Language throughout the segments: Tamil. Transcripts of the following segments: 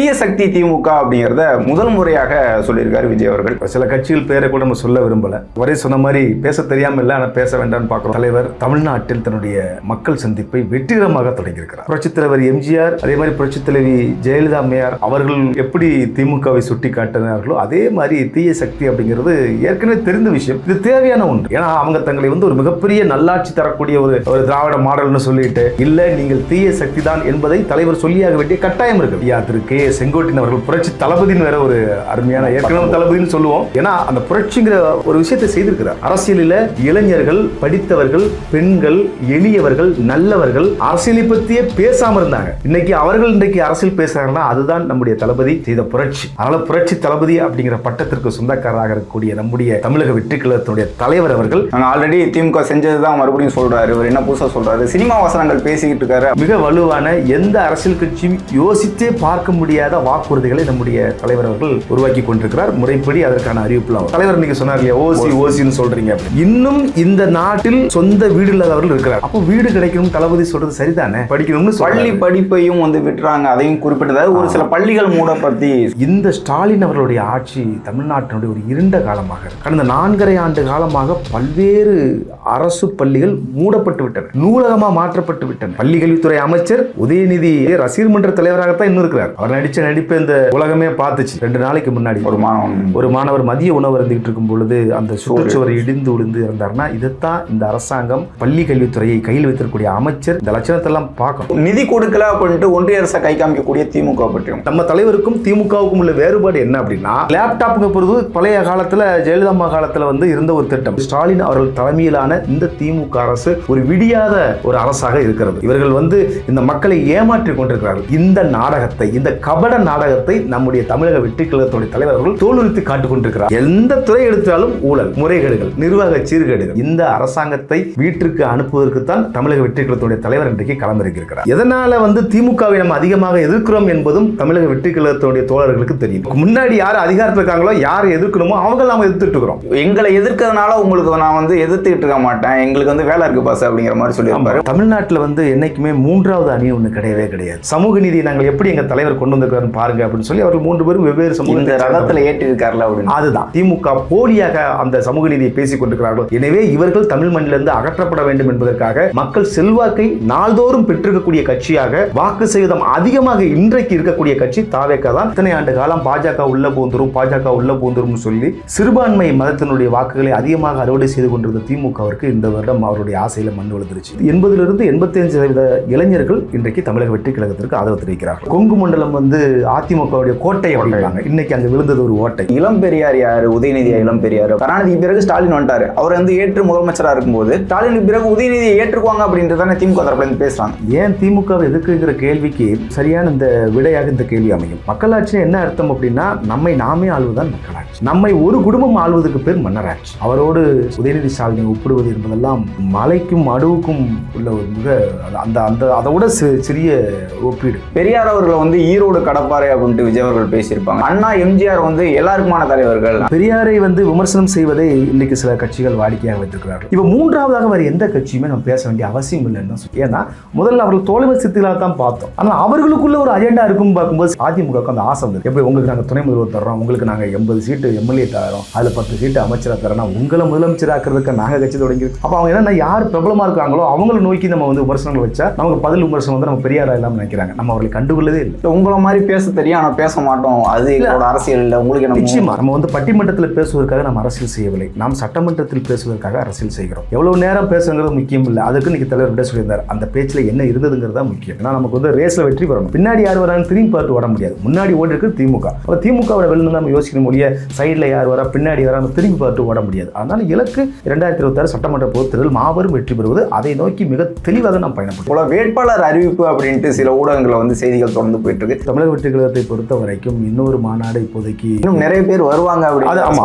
தீய சக்தி திமுக அப்படிங்கிறத முதல் முறையாக சொல்லியிருக்காரு விஜய் அவர்கள். சில கட்சிகள் பேரை கூட நம்ம சொல்ல விரும்பல. வரை சொன்ன மாதிரி பேச தெரியாம இல்லை, ஆனால் பேச வேண்டாம்னு பார்க்கிறோம். தலைவர் தமிழ்நாட்டில் தன்னுடைய மக்கள் சந்திப்பை வெற்றிகரமாக தொடங்கியிருக்கிறார். புரட்சித் தலைவர் எம்ஜிஆர், அதே மாதிரி புரட்சித் தலைவி ஜெயலலிதா அம்மையார் அவர்கள் எப்படி திமுகவை சுட்டி காட்டினார்களோ அதே மாதிரி தீய சக்தி அப்படிங்கிறது ஏற்கனவே தெரிந்த விஷயம். இது தேவையான ஒன்று. ஏன்னா அவங்க தங்களை ஒரு மிகப்பெரிய நல்லாட்சி தரக்கூடிய ஒரு திராவிட மாடல்னு சொல்லிட்டு இல்ல நீங்கள் தீய சக்தி தான் என்பதை தலைவர் சொல்லியாக வேண்டிய கட்டாயம் இருக்கு. திரு கே செங்கோட்டையன் அவர்கள் புரட்சி தளபதியின் வேற ஒரு அருமையான ஏற்கனவே தளபதினு சொல்லுவோம். ஏன்னா அந்த புரட்சிங்கிற ஒரு விஷயத்தை செய்திருக்கிறார். அரசியலில் இளைஞர்கள், படித்தவர்கள், பெண்கள், எளியவர்கள், நல்லவர்கள் அரசியலை பற்றியே பேசாம இருந்தாங்க. இன்னைக்கு அவர்கள் இன்றைக்கு அரசியல் பேசுறாங்கன்னா அதுதான் நம்முடைய தளபதி செய்த புரட்சி. அதனால புரட்சி தளபதி அப்படிங்கிற பட்டத்திற்கு சொந்தக்காரராக இருக்கக்கூடிய நம்முடைய தமிழக வெற்றி கழகத்தினுடைய தலைவர் அவர்கள் ஆல்ரெடி திமுக செஞ்சதுதான் மறுபடியும் சொல்றாரு. இவர் என்ன புதுசா சொல்றாரு? சினிமா வசனங்கள் பேசிக்கிட்டு இருக்காரு. மிக வலுவான எந்த அரசியல் கட்சியும் யோசித்தே பார்க்க முடியாத வாக்குறுதிகளை நம்முடைய தலைவர் அவர்கள் உருவாக்கி கொண்டிருக்கிறார். முறைப்படி அதற்கான அறிவிப்புலாம் தலைவர் நீங்க சொன்னார் இல்லையா, ஓசின்னு சொல்றீங்க. இன்னும் இந்த நாட்டில் சொந்த வீடு இல்லாதவர்கள் இருக்கிறார். அப்போ வீடு கிடைக்கணும் தளபதி சொல்றது சரிதானே. படிக்கணும்னு பள்ளி படிப்பையும் விட்டுறாங்க. அதையும் குறிப்பிட்டதாக ஒரு சில பள்ளிகள் மூடப்பட்டு இந்த ஸ்டாலின் அவர்களுடைய ஆட்சி தமிழ்நாட்டினுடைய ஒரு இருண்ட காலமாக கடந்த 4.5 ஆண்டு காலமாக பல்வேறு அரசு பள்ளிகள் மூடப்பட்டு விட்டன, நூலகமா மாற்றப்பட்டு விட்டன. பள்ளி கல்வித்துறை அமைச்சர் உதயநிதி ரசிகர் மன்ற தலைவராகத்தான் இன்னும் இருக்கிறார். அவர் நடிச்ச நடிப்பு இந்த உலகமே பார்த்துச்சு. 2 நாளைக்கு முன்னாடி ஒரு மாணவர் மதிய உணவு இருந்துகிட்டு இருக்கும் பொழுது அந்த சுற்றுச்சுவர் இடிந்து விழுந்து இருந்தார்னா இதைத்தான் இந்த அரசாங்கம் பள்ளி கல்வித்துறையை கையில் வைத்திருக்கக்கூடிய அமைச்சர் இந்த லட்சணத்தை எல்லாம் பார்க்கணும். நிதி கொடுக்கல அப்படின்ட்டு ஒன்றிய அரசை கை காமிக்கக்கூடிய திமுக பற்றியும் நம்ம தலைவருக்கும் திமுகவுக்கும் உள்ள வேறுபாடு என்ன அப்படின்னா, லேப்டாப்புங்க பொறுத்து பழைய காலத்துல ஜெயலலிதா அம்மா காலத்துல இருந்த ஒரு திட்டம். ஸ்டாலின் அவர்கள் தலைமையிலான இந்த திமுக அரசு ஒரு விடியாத ஒரு அரசாக இருக்கிறது. இவர்கள் இந்த மக்களை ஏமாற்றி கொண்டிருக்கிறார்கள். இந்த நாடகத்தை, இந்த கபட நாடகத்தை நம்முடைய தமிழக வெற்றி கழகத்துடைய தலைவர்கள் தோலுரித்து காட்டிக் கொண்டிருக்கிறார். எந்த துறை எடுத்தாலும் ஊழல், முறைகேடுகள், நிர்வாக சீர்கேடுகள். இந்த அரசாங்கத்தை வீட்டிற்கு அனுப்புவதற்கு தான் தமிழக வெற்றி கழகத்துடைய தலைவர் இன்றைக்கு களமிறங்கியிருக்கிறார். எதனால திமுகவை நம்ம அதிகமாக எதிர்க்கிறோம் என்பதும் தமிழக வெற்றி கழகத்துடைய தோழர்களுக்கு தெரியும். முன்னாடி யார் அதிகாரத்தில் இருக்காங்களோ, யார் எதிர்க்கணுமோ அவங்க நாம எதிர்த்துட்டு இருக்கிறோம். எங்களை எதிர்க்கிறதுனால உங்களுக்கு நான் எதிர்த்துக்கிட்டு இருக்க மாட்டேன், எங்களுக்கு வேலை இருக்கு பாஸ் அப்படிங்கிற மாதிரி சொல்லி. தமிழ்நாட்டில் என்னைக்குமே 3வது அணி ஒன்று கிடையவே கிடையாது. சமூக நீதி நாங்கள் எப்படி எங்க தலைவர் கொண்டு வந்திருக்காரு பாருங்க அப்படின்னு சொல்லி அவர்கள் 3 பேரும் வெவ்வேறு சமூக ரதத்தில் ஏற்றிருக்காருல அப்படின்னு. அதுதான் திமுக போலியாக அந்த சமூக நீதியை பேசிக் கொண்டிருக்கிறார்கள். எனவே இவர்கள் தமிழ் மண்ணிலிருந்து அகற்றப்பட வேண்டும் என்பதற்காக மக்கள் செல்வாக்கை நாள்தோறும் பெற்றிருக்கக்கூடிய கட்சியாக, வாக்கு சதவீதம் அதிகமாக இன்றைக்கு இருக்கக்கூடிய கட்சி தாவேகா தான். இத்தனை ஆண்டு காலம் பாஜக உள்ள பூந்துரும் சொல்லி சிறுபான்மை மதத்தினுடைய வாக்குகளை அதிகமாக அறுவடை செய்து கொண்டிருந்த திமுகவிற்கு இந்த வருடம் அவருடைய ஆசையில மண் விழுந்துருச்சு. 80லிருந்து 85% இளைஞர்கள் இன்றைக்கு தமிழக வெற்றி கழகத்திற்கு ஆதரவு தெரிவிக்கிறார்கள். கொங்கு மண்டலம் அதிமுகவுடைய கோட்டை வளர்ந்தாங்க. இன்னைக்கு அங்க விழுந்தது ஒரு ஓட்டை. இளம் பெரியார் யாரு? உதயநிதியா இளம் பெரியார்? கருணாநிதிக்கு பிறகு ஸ்டாலின் வந்துட்டாரு. அவர் ஏற்று முதலமைச்சரா இருக்கும்போது ஸ்டாலினுக்கு பிறகு உதயநிதியை ஏற்றுக்குவாங்க அப்படின்றதான திமுக தரப்புல பேசுறாங்க. ஏன் திமுக எதுக்குங்கிற கேள்விக்கு சரியான இந்த விடையாக இந்த கேள்வி அமையும். மக்களாட்சி என்ன அர்த்தம் அப்படின்னா, நம்மை நாமே ஆள்வதுதான் மக்களாட்சி. நம்மை ஒரு குடும்பம் ஆள்வதற்கு பேர் மன்னராட்சி. அவரோடு உதயநிதி ஸ்டாலினை ஒப்பிடுவது என்பதெல்லாம் மலைக்கும் அடுவுக்கும் உள்ள ஒரு மிக அதோட சிறிய ஒப்பீடு. பெரியார் அவர்களை ஈரோடு கடப்பாறை அப்படின்ட்டு விஜய் அவர்கள் பேசியிருப்பாங்க. அண்ணா எம்ஜிஆர் எல்லாருக்குமான தலைவர்கள். பெரியாரை விமர்சனம் செய்வதை இன்னைக்கு சில கட்சிகள் வாடிக்கையாக வைத்திருக்கிறார்கள். இப்ப 3வதாக வேறு எந்த கட்சியுமே நம்ம பேச வேண்டிய அவசியம் இல்லைன்னு சொல்லி. ஏன்னா முதல்ல அவர்கள் தோழமை சித்திகளாக தான் பார்த்தோம். ஆனால் அவர்களுக்குள்ள ஒரு அஜெண்டா இருக்கும் பார்க்கும்போது அதிமுக அந்த ஆசை வந்து எப்படி உங்களுக்கு நாங்கள் துணை முதல்வர் தர்றோம், உங்களுக்கு நாங்கள் 80 சீட்டு எம்எல்ஏ தரோம், அதில் 10 சீட்டு அமைச்சராக தரோம், உங்களை முதலமைச்சராக்கிறதுக்கு நாங்கள் கட்சி தொடங்கி. அப்போ அவங்க என்ன யார் பிரபலமா இருக்காங்களோ அவங்களை நோக்கி நம்ம விமர்சனங்கள் வச்சா நமக்கு பதில் விமர்சனம் நம்ம பெரியாரா இல்லாமல் நினைக்கிறாங்க. நம்ம அவர்களை கண்டுகொள்ளதே இல்லை. உங்களை மாதிரி பேச தெரியும் ஆனால் பேச மாட்டோம், அது எங்களோட அரசியல் இல்லை. உங்களுக்கு நிச்சயமா நம்ம பட்டிமன்றத்தில் பேசுவதற்காக நம்ம அரசியல் செய்யவில்லை, நாம் சட்டமன்றத்தில் பேசுவதற்காக அரசியல் செய்கிறோம். எவ்வளவு நேரம் பேசுங்கிறது முக்கியம் இல்லை, அதுக்கு இன்னைக்கு தலைவர் விட சொல்லியிருந்தார். அந்த பேச்சில் என்ன இருந்ததுங்கிறது தான் முக்கியம். ஏன்னா நமக்கு ரேஸ்ல வெற்றி பெறணும். பின்னாடி யார் வரான்னு திரும்பி பார்த்து ஓட முடியாது. முன்னாடி ஓடி இருக்கு திமுக. அப்போ திமுகவோட வெளில நம்ம யோசிக்கணும் மொழிய சைடில் யார் வரா பின்னாடி வரான்னு திரும்பி பார்த்து ஓட முடியாது. அதனால இலக்கு 2026 சட்டமன்ற பொதுத் தேர்தல் மாபெரும் வெற்றி பெறுவது. அதை நோக்கி மிக தெளிவாக நாம் பயணப்படும். வேட்பாளர் அறிவிப்பு அப்படின்ட்டு சில ஊடகங்களை செய்திகள் தொடர்ந்து போயிட்டு இருக்கு. தமிழக வெற்றி கழகத்தை பொறுத்த வரைக்கும் இன்னொரு மாநாடு இப்போதைக்கு இன்னும் நிறைய பேர் வருவாங்க.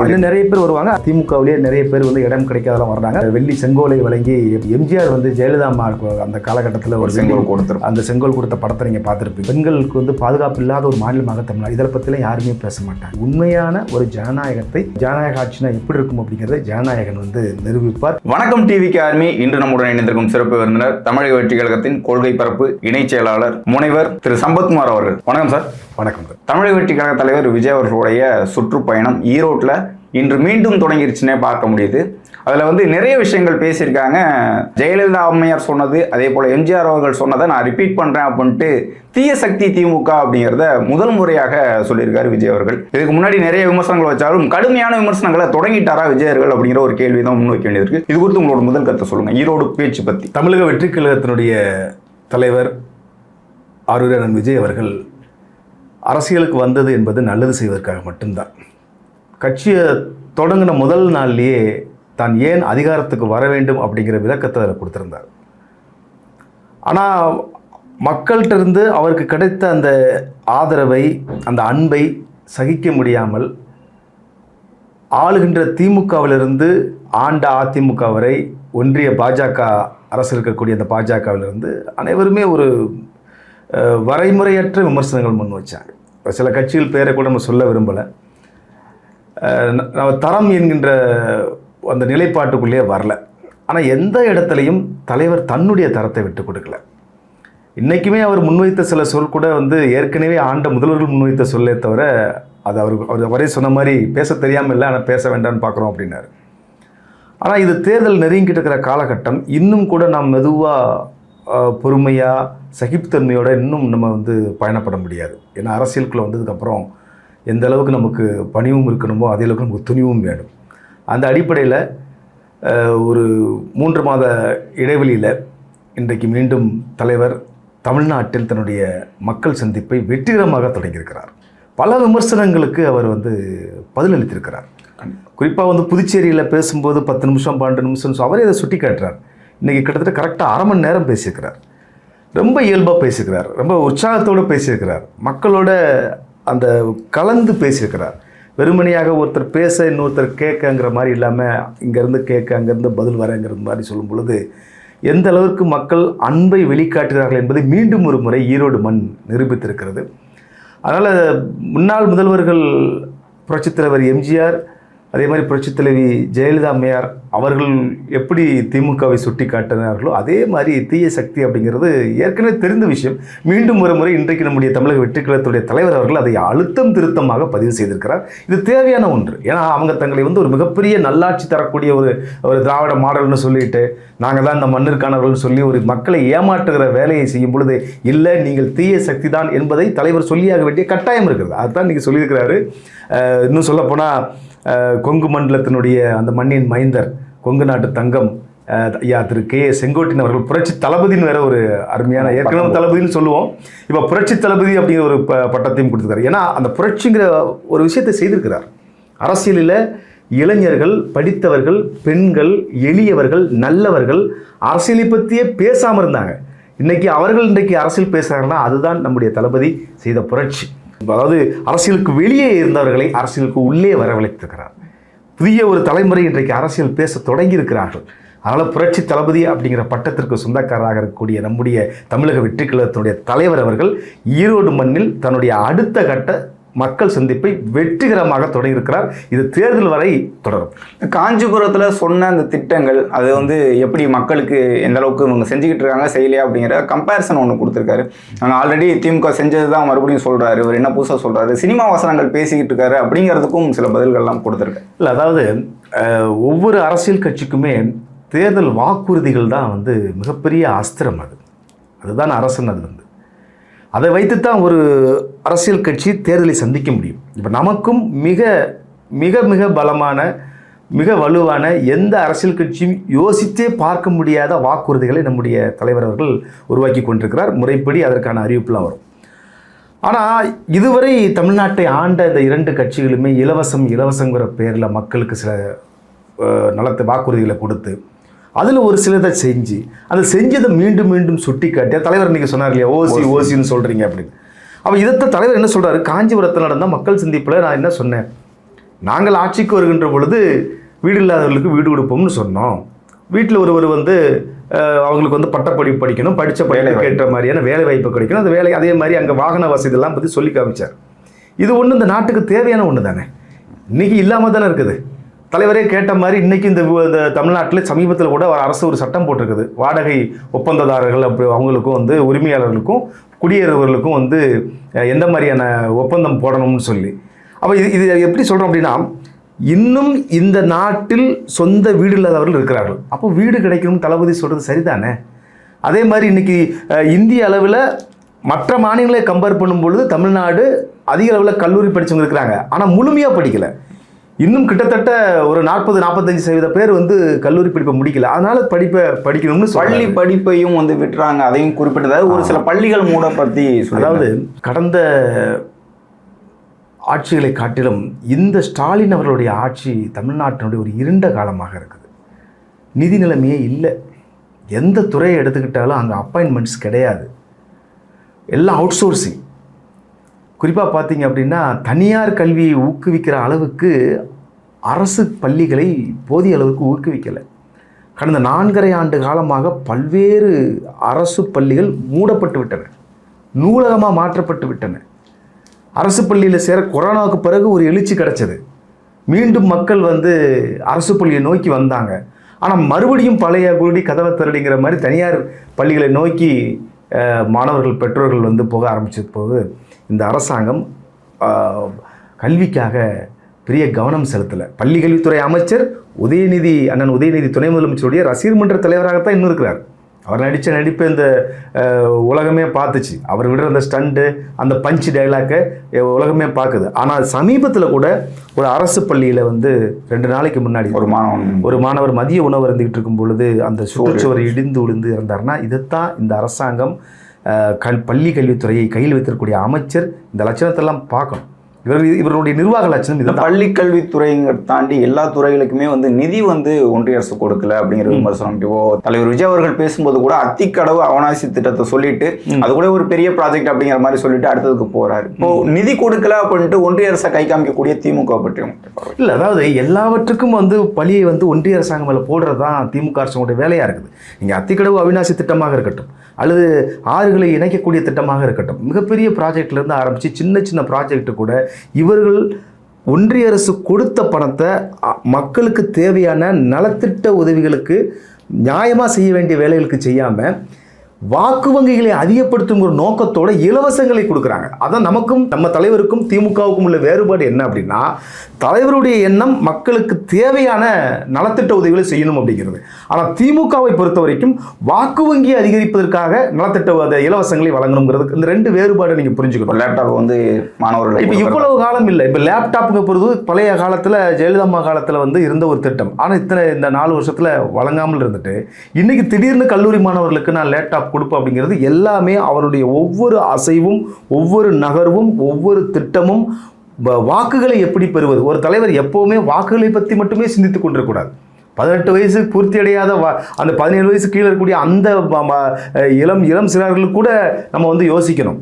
இன்னும் நிறைய பேர் வருவாங்க. திமுகவிலேயே நிறைய பேர் இடம் கிடைக்காதெல்லாம் வர்றாங்க. வெள்ளி செங்கோலை வழங்கி எம்ஜிஆர் ஜெயலலிதா அம்மா அந்த காலகட்டத்தில் ஒரு செங்கோல் கொடுத்துரு. அந்த செங்கோல் கொடுத்த படத்தை நீங்க பார்த்திருப்பீங்க. பெண்களுக்கு பாதுகாப்பு இல்லாத ஒரு மாநிலமாக தமிழ்நாடு. இதை பத்திலாம் யாருமே பேச மாட்டாங்க. உண்மையான ஒரு ஜனநாயக ஆட்சினா எப்படி இருக்கும் அப்படிங்கறத ஜனநாயகன் நிரூபிப்பார். வணக்கம் டிவிக்கு ஆர்மி. இன்று நம்முடன் இணைந்திருக்கும் சிறப்பு விருந்தினர் தமிழக வெற்றி கழகத்தின் கொள்கை பரப்பு இணை செயலாளர் முனைவர் திரு சம்பத்குமார் அவர்கள். வணக்கம் வணக்கம் சார். வணக்கம் சார். தமிழக வெற்றி கழக தலைவர் விஜய் அவர்களுடைய சுற்றுப்பயணம் ஈரோட்டில் இன்று மீண்டும் தொடங்கிருச்சுன்னே பார்க்க முடியுது. அதில் நிறைய விஷயங்கள் பேசியிருக்காங்க. ஜெயலலிதா அம்மையார் சொன்னது, அதே போல் எம்ஜிஆர் அவர்கள் சொன்னதை நான் ரிப்பீட் பண்ணுறேன் அப்படின்ட்டு தீய சக்தி திமுக அப்படிங்கிறத முதல் முறையாக சொல்லியிருக்காரு விஜய் அவர்கள். இதுக்கு முன்னாடி நிறைய விமர்சனங்கள் வச்சாலும் கடுமையான விமர்சனங்களை தொடங்கிட்டாரா விஜய் அவர்கள் அப்படிங்கிற ஒரு கேள்வி தான் முன்வைக்க வேண்டியது இருக்கு. இது குறித்து உங்களோட முதல் கருத்தை சொல்லுங்கள், ஈரோடு பேச்சு பற்றி. தமிழக வெற்றி கழகத்தினுடைய தலைவர் ஆரூரன் விஜய் அவர்கள் அரசியலுக்கு வந்தது என்பது நல்லது செய்வதற்காக மட்டும்தான். கட்சியை தொடங்கின முதல் நாள்லேயே தான் ஏன் அதிகாரத்துக்கு வர வேண்டும் அப்படிங்கிற விளக்கத்தை அதில் கொடுத்துருந்தார். ஆனால் மக்கள்கிட்ட இருந்து அவருக்கு கிடைத்த அந்த ஆதரவை, அந்த அன்பை சகிக்க முடியாமல் ஆளுகின்ற திமுகவிலிருந்து ஆண்ட அதிமுக வரை ஒன்றிய பாஜக அரசு இருக்கக்கூடிய அந்த பாஜகவிலிருந்து அனைவருமே ஒரு வரைமுறையற்ற விமர்சனங்கள் முன் வச்சாங்க. சில கட்சிகள் பேரை கூட நம்ம சொல்ல விரும்பலை. நம்ம தரம் என்கின்ற அந்த நிலைப்பாட்டுக்குள்ளே வரல. ஆனால் எந்த இடத்துலையும் தலைவர் தன்னுடைய தரத்தை விட்டு கொடுக்கல. இன்றைக்குமே அவர் முன்வைத்த சில சொல் கூட ஏற்கனவே ஆண்ட முதல்வர்கள் முன்வைத்த சொல்லே தவிர அது அவர் வரை சொன்ன மாதிரி பேச தெரியாமல் இல்லை, ஆனால் பேச வேண்டாம்னு பார்க்குறோம் அப்படின்னாரு. ஆனால் இது தேர்தல் நெருங்கிட்டு இருக்கிற காலகட்டம். இன்னும் கூட நாம் மெதுவாக பொறுமையாக சகிப்புத்தன்மையோடு இன்னும் நம்ம பயணப்பட முடியாது. ஏன்னா அரசியலுக்குள்ளே வந்ததுக்கப்புறம் எந்த அளவுக்கு நமக்கு பணிவும் இருக்கணுமோ அதே அளவுக்கு நமக்கு துணிவும் வேணும். அந்த அடிப்படையில் ஒரு 3 மாத இடைவெளியில் இன்றைக்கு மீண்டும் தலைவர் தமிழ்நாட்டில் தன்னுடைய மக்கள் சந்திப்பை வெற்றிகரமாக தொடங்கியிருக்கிறார். பல விமர்சனங்களுக்கு அவர் பதிலளித்திருக்கிறார். குறிப்பாக புதுச்சேரியில் பேசும்போது 10 நிமிஷம் 12 நிமிஷம் அவரே அதை சுட்டி காட்டுறார். இன்றைக்கி கிட்டத்தட்ட கரெக்டாக அரை மணி நேரம் பேசியிருக்கிறார். ரொம்ப இயல்பாக பேசியிருக்கிறார், ரொம்ப உற்சாகத்தோடு பேசியிருக்கிறார், மக்களோட அந்த கலந்து பேசியிருக்கிறார். வெறுமனையாக ஒருத்தர் பேச இன்னொருத்தர் கேட்கங்கிற மாதிரி இல்லாமல் இங்கேருந்து கேட்க அங்கேருந்து பதில் வரங்கிற மாதிரி சொல்லும் பொழுது எந்த அளவுக்கு மக்கள் அன்பை வெளிக்காட்டுகிறார்கள் என்பதை மீண்டும் ஒரு முறை ஈரோடு மண் நிரூபித்திருக்கிறது. அதனால் முன்னாள் முதல்வர்கள் புரட்சித் தலைவர் எம்ஜிஆர், அதே மாதிரி புரட்சித் தலைவி ஜெயலலிதா அம்மையார் அவர்கள் எப்படி திமுகவை சுட்டி காட்டினார்களோ அதே மாதிரி தீய சக்தி அப்படிங்கிறது ஏற்கனவே தெரிந்த விஷயம். மீண்டும் ஒரு முறை இன்றைக்கு நம்முடைய தமிழக வெற்றி கழகத்துடைய தலைவர் அவர்கள் அதை அழுத்தம் திருத்தமாக பதிவு செய்திருக்கிறார். இது தேவையான ஒன்று. ஏன்னா அவங்க தங்களை ஒரு மிகப்பெரிய நல்லாட்சி தரக்கூடிய ஒரு திராவிட மாடல்னு சொல்லிட்டு நாங்கள் தான் இந்த மண்ணிற்கானவர்கள் சொல்லி ஒரு மக்களை ஏமாற்றுகிற வேலையை செய்யும் பொழுது இல்லை, நீங்கள் தீய சக்தி தான் என்பதை தலைவர் சொல்லியாக வேண்டிய கட்டாயம் இருக்கிறது. அதுதான் நீங்கள் சொல்லியிருக்கிறாரு. இன்னும் சொல்லப்போனால் கொங்கு மண்டலத்தினுடைய அந்த மண்ணின் மைந்தர், கொங்கு நாட்டு தங்கம் ஐயா திரு கே செங்கோட்டையன் அவர்கள் புரட்சி தளபதினு வேற ஒரு அருமையான, ஏற்கனவே தளபதினு சொல்லுவோம், இப்போ புரட்சி தளபதி அப்படிங்கிற ஒரு பட்டத்தையும் கொடுத்துருக்காரு. ஏன்னா அந்த புரட்சிங்கிற ஒரு விஷயத்தை செய்திருக்கிறார். அரசியலில் இளைஞர்கள், படித்தவர்கள், பெண்கள், எளியவர்கள், நல்லவர்கள் அரசியலை பற்றியே பேசாமல் இருந்தாங்க. இன்றைக்கி அரசியல் பேசுகிறாங்கன்னா அதுதான் நம்முடைய தளபதி செய்த புரட்சி. அதாவது அரசியலுக்கு வெளியே இருந்தவர்களை அரசியலுக்கு உள்ளே வரவழைத்திருக்கிறார். புதிய ஒரு தலைமுறை இன்றைக்கு அரசியல் பேச தொடங்கி இருக்கிறார்கள். அதனால் புரட்சி தளபதி அப்படிங்கிற பட்டத்திற்கு சொந்தக்காரராக இருக்கக்கூடிய நம்முடைய தமிழக வெற்றி கழகத்தினுடைய தலைவர் அவர்கள் ஈரோடு மண்ணில் தன்னுடைய அடுத்த கட்ட மக்கள் சந்திப்பை வெற்றிகரமாக தொடங்கியிருக்கிறார். இது தேர்தல் வரை தொடரும். காஞ்சிபுரத்தில் சொன்ன அந்த திட்டங்கள் அது எப்படி மக்களுக்கு எந்த அளவுக்கு இவங்க செஞ்சுக்கிட்டு இருக்காங்க செய்யலையா அப்படிங்கிற கம்பேரிசன் ஒன்று கொடுத்துருக்காரு. நாங்கள் ஆல்ரெடி திமுக செஞ்சது தான் மறுபடியும் சொல்கிறாரு, இவர் என்ன புதுசாக சொல்கிறாரு, சினிமா வசனங்கள் பேசிக்கிட்டு இருக்காரு அப்படிங்கிறதுக்கும் சில பதில்கள்லாம் கொடுத்துருக்காரு. இல்லை, அதாவது ஒவ்வொரு அரசியல் கட்சிக்குமே தேர்தல் வாக்குறுதிகள் தான் மிகப்பெரிய அஸ்திரம். அதுதான் அரசன். அதை வைத்துத்தான் ஒரு அரசியல் கட்சி தேர்தலை சந்திக்க முடியும். இப்போ நமக்கும் மிக மிக மிக பலமான, மிக வலுவான எந்த அரசியல் கட்சியும் யோசித்தே பார்க்க முடியாத வாக்குறுதிகளை நம்முடைய தலைவர் அவர்கள் உருவாக்கி கொண்டிருக்கிறார். முறைப்படி அதற்கான அறிவிப்புலாம் வரும். ஆனால் இதுவரை தமிழ்நாட்டை ஆண்ட இந்த 2 கட்சிகளுமே இலவசங்கிற பேரில் மக்களுக்கு சில நலத்தை வாக்குறுதிகளை கொடுத்து அதில் ஒரு சிலதை செஞ்சு அதை செஞ்சதை மீண்டும் மீண்டும் சுட்டி காட்டிய தலைவர் இன்றைக்கி சொன்னார் இல்லையா, ஓசின்னு சொல்கிறீங்க அப்படின்னு. அப்போ இதைத்தான் தலைவர் என்ன சொல்கிறாரு, காஞ்சிபுரத்தில் நடந்த மக்கள் சந்திப்பில் நான் என்ன சொன்னேன், நாங்கள் ஆட்சிக்கு வருகின்ற பொழுது வீடு இல்லாதவர்களுக்கு வீடு கொடுப்போம்னு சொன்னோம். வீட்டில் ஒருவர் அவங்களுக்கு பட்டப்படிப்பு படிக்கணும், படித்த படிப்புக்கு ஏற்ற மாதிரியான வேலை வாய்ப்பு கிடைக்கணும், அந்த வேலை அதே மாதிரி அங்கே வாகன வசதியெல்லாம் பற்றி சொல்லி காமிச்சார். இது ஒன்று இந்த நாட்டுக்கு தேவையான ஒன்று தானே, இன்றைக்கி இல்லாமல் தானே இருக்குது. தலைவரே கேட்ட மாதிரி இன்றைக்கி இந்த தமிழ்நாட்டில் சமீபத்தில் கூட அரசு ஒரு சட்டம் போட்டிருக்குது. வாடகை ஒப்பந்ததாரர்கள் அப்படி அவங்களுக்கும் வந்து உரிமையாளர்களுக்கும் குடியேறுவர்களுக்கும் வந்து எந்த மாதிரியான ஒப்பந்தம் போடணும்னு சொல்லி. அப்போ இது எப்படி சொல்கிறோம் அப்படின்னா, இன்னும் இந்த நாட்டில் சொந்த வீடு இல்லாதவர்கள் இருக்கிறார்கள். அப்போ வீடு கிடைக்கணும்னு தளபதி சொல்கிறது சரிதானே? அதே மாதிரி இன்றைக்கி இந்திய அளவில் மற்ற மாநிலங்களை கம்பேர் பண்ணும்பொழுது தமிழ்நாடு அதிக அளவில் கல்லூரி படித்தவங்க இருக்கிறாங்க. ஆனால் முழுமையாக படிக்கலை. இன்னும் கிட்டத்தட்ட ஒரு 40-45% பேர் வந்து கல்லூரி படிப்பை முடிக்கல. அதனால படிக்கணும்னு பள்ளி படிப்பையும் வந்து விட்டுறாங்க. அதையும் குறிப்பிட்டதாவது ஒரு சில பள்ளிகள் மூட பற்றி. அதாவது கடந்த ஆட்சிகளை காட்டிலும் இந்த ஸ்டாலின் அவர்களுடைய ஆட்சி தமிழ்நாட்டினுடைய ஒரு இருண்ட காலமாக இருக்குது. நிதி நிலைமையே இல்லை. எந்த துறையை எடுத்துக்கிட்டாலும் அங்கே அப்பாயின்மெண்ட்ஸ் கிடையாது. எல்லாம் அவுட் சோர்சிங். குறிப்பாக பார்த்தீங்க அப்படின்னா தனியார் கல்வியை ஊக்குவிக்கிற அளவுக்கு அரசு பள்ளிகளை போதிய அளவுக்கு ஊக்குவிக்கலை. கடந்த 4.5 ஆண்டு காலமாக பல்வேறு அரசு பள்ளிகள் மூடப்பட்டு விட்டன, நூலகமாக மாற்றப்பட்டு விட்டன. அரசு பள்ளியில் சேர கொரோனாவுக்கு பிறகு ஒரு எழுச்சி கிடச்சிது. மீண்டும் மக்கள் வந்து அரசு பள்ளியை நோக்கி வந்தாங்க. ஆனால் மறுபடியும் பழைய குருடி கதவை திரடிங்கிற மாதிரி தனியார் பள்ளிகளை நோக்கி மாணவர்கள் பெற்றோர்கள் வந்து போக ஆரம்பிச்சது போது இந்த அரசாங்கம் கல்விக்காக பெரிய கவனம் செலுத்தலை. பள்ளி கல்வித்துறை அமைச்சர் அண்ணன் உதயநிதி துணை முதலமைச்சருடைய ரசிகர் மன்ற தலைவராகத்தான் இன்னும் இருக்கிறார். அவர் நடித்த நடிப்பை இந்த உலகமே பார்த்துச்சு. அவர் விடுற அந்த ஸ்டண்டு, அந்த பஞ்ச் டைலாக்கை உலகமே பார்க்குது. ஆனால் சமீபத்தில் கூட ஒரு அரசு பள்ளியில் வந்து 2 நாளைக்கு முன்னாடி ஒரு மாணவர் மதிய உணவு இருந்துகிட்டு இருக்கும் பொழுது அந்த சுற்றுச்சுவர் இடிந்து விழுந்து இறந்தார்னா, இதைத்தான் இந்த அரசாங்கம் பள்ளி கல்வித்துறையை கையில் வைத்திருக்கக்கூடிய அமைச்சர் இந்த லட்சணத்தெல்லாம் பார்க்கணும். இவர்களுடைய நிர்வாக லட்சணம் இது. பள்ளி கல்வித்துறைங்கிற தாண்டி எல்லா துறைகளுக்குமே வந்து நிதி வந்து ஒன்றிய அரசு கொடுக்கல அப்படிங்கிற விமர்சனம். இப்போ தலைவர் விஜய் அவர்கள் பேசும்போது கூட அத்திக்கடவு அவனாசி திட்டத்தை சொல்லிட்டு அது கூட ஒரு பெரிய ப்ராஜெக்ட் அப்படிங்கிற மாதிரி சொல்லிட்டு அடுத்ததுக்கு போறாரு. இப்போ நிதி கொடுக்கல அப்படின்ட்டு ஒன்றிய அரசை கை காமிக்கக்கூடிய திமுக பற்றியும் இல்லை. அதாவது எல்லாவற்றுக்கும் வந்து பழியை வந்து ஒன்றிய அரசாங்கம் மேலே போடுறது தான் திமுக அரசுடைய வேலையாக இருக்குது. நீங்கள் அத்திக்கடவு அவிநாசி திட்டமாக இருக்கட்டும், அல்லது ஆறுகளை இணைக்கக்கூடிய திட்டமாக இருக்கட்டும், மிகப்பெரிய ப்ராஜெக்ட்லேருந்து ஆரம்பித்து சின்ன சின்ன ப்ராஜெக்ட்டு கூட இவர்கள் ஒன்றிய அரசு கொடுத்த பணத்தை மக்களுக்கு தேவையான நலத்திட்ட உதவிகளுக்கு நியாயமாக செய்ய வேண்டிய வேலைகளுக்கு செய்யாமல் வாக்கு வங்கிகளை அதிகப்படுத்தும் ஒரு நோக்கத்தோட இலவசங்களை கொடுக்குறாங்க. அதான் நமக்கும் நம்ம தலைவருக்கும் திமுகவுக்கும் உள்ள வேறுபாடு என்ன அப்படின்னா, தலைவருடைய எண்ணம் மக்களுக்கு தேவையான நலத்திட்ட உதவிகளை செய்யணும் அப்படிங்கிறது. ஆனால் திமுகவை பொறுத்த வரைக்கும் வாக்கு வங்கியை அதிகரிப்பதற்காக நலத்திட்ட இலவசங்களை வழங்கணுங்கிறதுக்கு இந்த 2 வேறுபாடு நீங்கள் புரிஞ்சுக்கணும். லேப்டாப் வந்து மாணவர்கள் இப்போ இவ்வளவு காலம் இல்லை. இப்போ லேப்டாப்புங்க பொறுத்து பழைய காலத்தில் ஜெயலலிதா காலத்தில் வந்து இருந்த ஒரு திட்டம். ஆனால் இந்த 4 வருஷத்தில் வழங்காமல் இருந்துட்டு இன்னைக்கு திடீர்னு கல்லூரி மாணவர்களுக்கு நான் லேப்டாப் கொடுப்போம் அப்படிங்கிறது எல்லாமே அவருடைய ஒவ்வொரு அசைவும், ஒவ்வொரு நகர்வும், ஒவ்வொரு திட்டமும் வாக்குகளை எப்படி பெறுவது. ஒரு தலைவர் எப்போவுமே வாக்குகளை பற்றி மட்டுமே சிந்தித்துக் கொண்டிருக்கக்கூடாது. 18 வயசு பூர்த்தி அடையாத அந்த 17 வயசு கீழே இருக்கக்கூடிய அந்த இளம் சிறார்களுக்கு கூட நம்ம வந்து யோசிக்கணும்.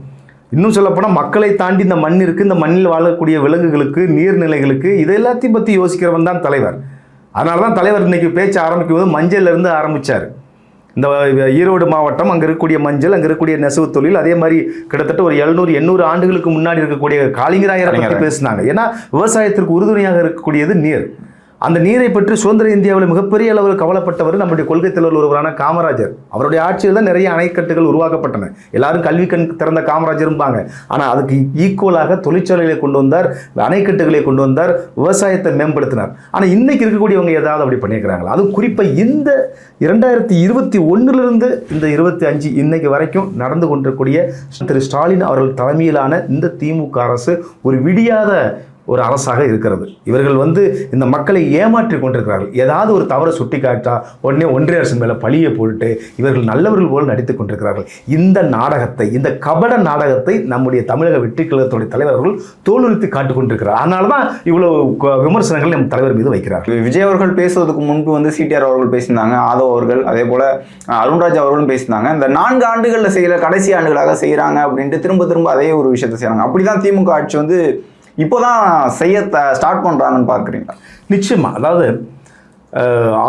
இன்னும் சொல்லப்போனால் மக்களை தாண்டி இந்த மண் இருக்குது, இந்த மண்ணில் வாழக்கூடிய விலங்குகளுக்கு, நீர்நிலைகளுக்கு, இது எல்லாத்தையும் பற்றி யோசிக்கிறவன் தான் தலைவர். அதனால தான் தலைவர் இன்னைக்கு பேச்சு ஆரம்பிக்கும் போது மஞ்சள்லேருந்து ஆரம்பித்தார். இந்த ஈரோடு மாவட்டம், அங்கே இருக்கக்கூடிய மஞ்சள், அங்கே இருக்கக்கூடிய நெசவு தொழில், அதே மாதிரி கிட்டத்தட்ட ஒரு 700-800 ஆண்டுகளுக்கு முன்னாடி இருக்கக்கூடிய காளிங்கராயரை பற்றி பேசினாங்க. ஏன்னா விவசாயத்திற்கு உறுதுணையாக இருக்கக்கூடியது நீர். அந்த நீரை பற்றி சுதந்திர இந்தியாவில் மிகப்பெரிய அளவில் கவலைப்பட்டவர் நம்முடைய கொள்கை தலைவர் ஒருவரான காமராஜர். அவருடைய ஆட்சியில் தான் நிறைய அணைக்கட்டுகள் உருவாக்கப்பட்டன. எல்லாரும் கல்வி கண் திறந்த காமராஜரும்பாங்க. ஆனால் அதுக்கு ஈக்குவலாக தொழிற்சாலைகளை கொண்டு வந்தார், அணைக்கட்டுகளை கொண்டு வந்தார், விவசாயத்தை மேம்படுத்தினார். ஆனால் இன்னைக்கு இருக்கக்கூடியவங்க ஏதாவது அப்படி பண்ணியிருக்கிறாங்களா? அதுவும் குறிப்பாக இந்த 2021 இந்த 25 இன்னைக்கு வரைக்கும் நடந்து கொண்டிருக்கூடிய திரு ஸ்டாலின் அவர்கள் தலைமையிலான இந்த திமுக அரசு ஒரு விடியாத ஒரு அரசாக இருக்கிறது. இவர்கள் வந்து இந்த மக்களை ஏமாற்றி கொண்டிருக்கிறார்கள். ஏதாவது ஒரு தவறை சுட்டி காட்டா உடனே ஒன்றிய அரசின் மேலே பழியை போட்டு இவர்கள் நல்லவர்கள் போல் நடித்துக் கொண்டிருக்கிறார்கள். இந்த நாடகத்தை, இந்த கபட நாடகத்தை நம்முடைய தமிழக வெற்றி கழகத்துடைய தலைவர்கள் தோலுரித்து காட்டிக் கொண்டிருக்கிறார். அதனால தான் இவ்வளவு விமர்சனங்கள் நம் தலைவர் மீது வைக்கிறார். விஜய் அவர்கள் பேசுவதற்கு முன்பு வந்து சிடிஆர் அவர்கள் பேசியிருந்தாங்க, ஆதவ் அவர்கள், அதே போல அருண்ராஜ் அவர்களும் பேசியிருந்தாங்க. இந்த 4 ஆண்டுகளில் செய்யல, கடைசி ஆண்டுகளாக செய்கிறாங்க அப்படின்ட்டு திரும்ப அதே ஒரு விஷயத்தை செய்கிறாங்க. அப்படிதான் திமுக ஆட்சி வந்து இப்போதான் செய்ய ஸ்டார்ட் பண்ணுறாங்கன்னு பார்க்குறீங்களா? நிச்சயமாக. அதாவது